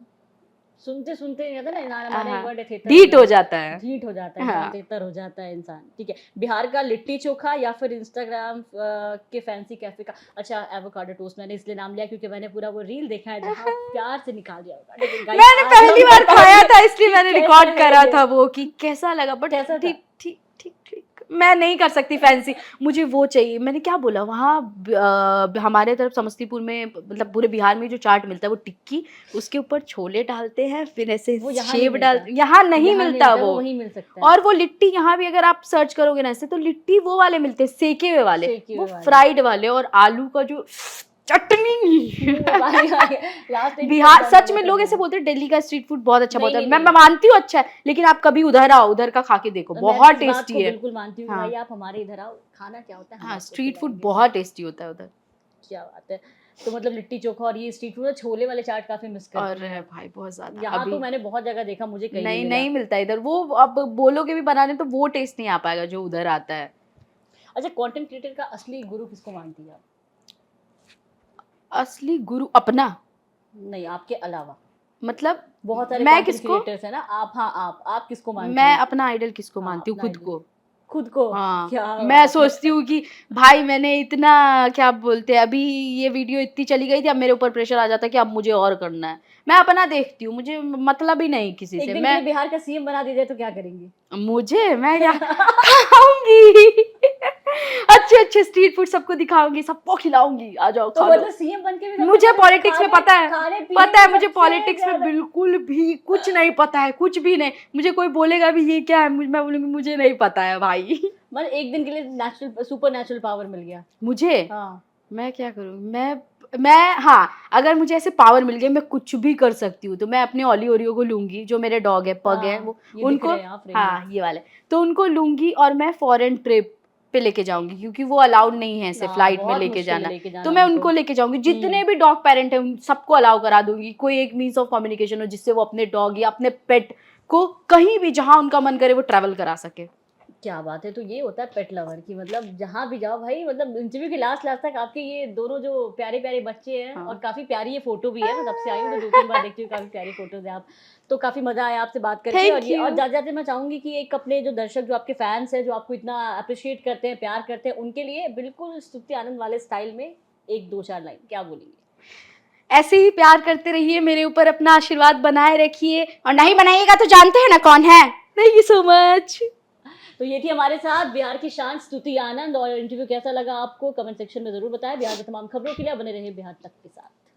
सुनते सुनते कहते हैं ना इंसान, हमारे एक वर्ड है थेतर ढीठ हो जाता है। ढीठ हो जाता है हाँ। इंसान, तेतर हो जाता है इंसान। ठीक है, बिहार का लिट्टी चोखा या फिर इंस्टाग्राम के फैंसी कैफे का? अच्छा, एवोकाडो टोस्ट मैंने इसलिए नाम लिया क्योंकि मैंने पूरा वो रील देखा है जहाँ प्यार से निकाल दिया होगा। लेकिन guys, मैंने आज पहली हम बार बताएंगे खाया था इसलिए कि मैंने कैसा रिकॉर्ड है करा ये। था वो कि कैसा लगा, बट कैसा था? ठीक ठीक ठीक ठीक। मैं नहीं कर सकती फैंसी, मुझे वो चाहिए। मैंने क्या बोला, वहाँ हमारे तरफ समस्तीपुर में, मतलब पूरे बिहार में जो चाट मिलता है वो टिक्की, उसके ऊपर छोले डालते हैं, फिर ऐसे वो यहाँ नहीं सेब डाल, मिलता। यहाँ नहीं मिलता वो। वहीं मिल सकता है। और वो लिट्टी यहाँ भी अगर आप सर्च करोगे ना ऐसे, तो लिट्टी वो वाले मिलते हैं, सेके हुए वाले, सेके हुए वो वाले। फ्राइड वाले, और आलू का जो चटनी। लास्ट बिहार, सच में लोग ऐसे बोलते हैं दिल्ली का स्ट्रीट फूड बहुत अच्छा, नहीं, बहुत है। नहीं, मैं मानती हूँ अच्छा है, लेकिन आप कभी उधर आओ, उधर का खा के देखो, मैं बहुत इस बात टेस्टी को है। बिल्कुल मानती हूँ कि हाँ भाई आप हमारे इधर आओ, खाना क्या होता है हम हाँ, आपको स्ट्रीट फूड खिलाएंगे। बहुत टेस्टी होता है उधर। क्या बात है। तो मतलब लिट्टी चोखा और ये स्ट्रीट फूड, छोले वाले चाट काफी मिस और करती हैं। भाई बहुत ज्यादा यहाँ अभी तो मैंने बहुत जगह देखा, मुझे कहीं नहीं नहीं मिला। नहीं मिलता इधर वो। अब बोलोगे भी बनाने तो वो टेस्ट नहीं आ पाएगा जो उधर आता है। अच्छा, कंटेंट क्रिएटर का असली गुरु किसको मानती है आप? असली गुरु अपना, नहीं, आपके अलावा मतलब बहुत सारे मैं कंटेंट किसको, क्रिएटर्स हैं ना। आप, हाँ आप किसको मानती मैं हैं? अपना आइडल किसको हाँ, मानती हूँ, अपना खुद idol। को। खुद को? हाँ, क्या मैं बात है। सोचती हूँ कि भाई मैंने इतना, क्या बोलते हैं, अभी ये वीडियो इतनी चली गई थी, अब मेरे ऊपर प्रेशर आ जाता है कि अब मुझे और करना है। मैं अपना देखती हूँ, मुझे मतलब ही नहीं किसी एक से। दिन के मैं, लिए बिहार का सीएम बना दीजिए तो क्या करेंगी? मुझे, मैं क्या खाऊंगी। अच्छे अच्छे स्ट्रीट फूड सबको दिखाऊंगी, सबको खिलाऊंगी, आ जाओ तो खा लो। मतलब सीएम बन के भी मुझे पॉलिटिक्स में पता है, पता है मुझे सबसे पॉलिटिक्स में ज्यादा- बिल्कुल भी कुछ नहीं पता है, कुछ भी नहीं। मुझे कोई बोलेगा भी ये क्या है, मैं बोलूंगी मुझे नहीं पता है भाई। मतलब एक दिन के लिए नेचुरल सुपर नेचुरल पावर मिल गया। मुझे हाँ मैं क्या करूँ, मैं हाँ, अगर मुझे ऐसे पावर मिल गई मैं कुछ भी कर सकती हूँ, तो मैं अपने ओली ओरियो को लूंगी, जो मेरे डॉग है, पग है वो, ये दिख उनको, रहे हैं आप फ्रेम में। हाँ ये वाले, तो उनको लूंगी और मैं फॉरेन ट्रिप पे लेके जाऊंगी, क्योंकि वो अलाउड नहीं है ऐसे हाँ, फ्लाइट में बहुत लेके मुश्किल है जाना। लेके जाना तो मैं उनको। उनको लेके जाऊंगी, जितने भी डॉग पेरेंट हैं उन सबको अलाउ करा दूंगी। कोई एक मीन्स ऑफ कम्युनिकेशन हो जिससे वो अपने डॉग या अपने पेट को कहीं भी जहां उनका मन करे वो ट्रैवल करा सके। क्या बात है, तो ये होता है पेट लवर की, मतलब जहाँ भी जाओ भाई, मतलब इंटरव्यू के लास्ट लास्ट तक आपके ये दोनों जो प्यारे प्यारे बच्चे हैं, हाँ। और काफी प्यारी ये फोटो भी है, मैं तब से आई हूँ तो 2-3 बार देखती हूँ, काफी प्यारी फोटोज है आप। तो काफी मजा आया आपसे बात करके। Thank और ये और you. जाते जाते मैं चाहूंगी कि एक अपने जो दर्शक, जो आपके फैंस हैं, जो आपको इतना अप्रिशिएट करते हैं, प्यार करते हैं, उनके लिए बिल्कुल स्तुति आनंद वाले स्टाइल में 1-2-4 लाइन क्या बोलेंगे? ऐसे ही प्यार करते रहिए, मेरे ऊपर अपना आशीर्वाद बनाए रखिए, और नहीं बनाइएगा तो जानते हैं ना कौन है। Thank you so much. तो ये थी हमारे साथ बिहार की शान स्तुति आनंद, और इंटरव्यू कैसा लगा आपको कमेंट सेक्शन में जरूर बताएं। बिहार की तमाम खबरों के लिए बने रहे बिहार तक के साथ।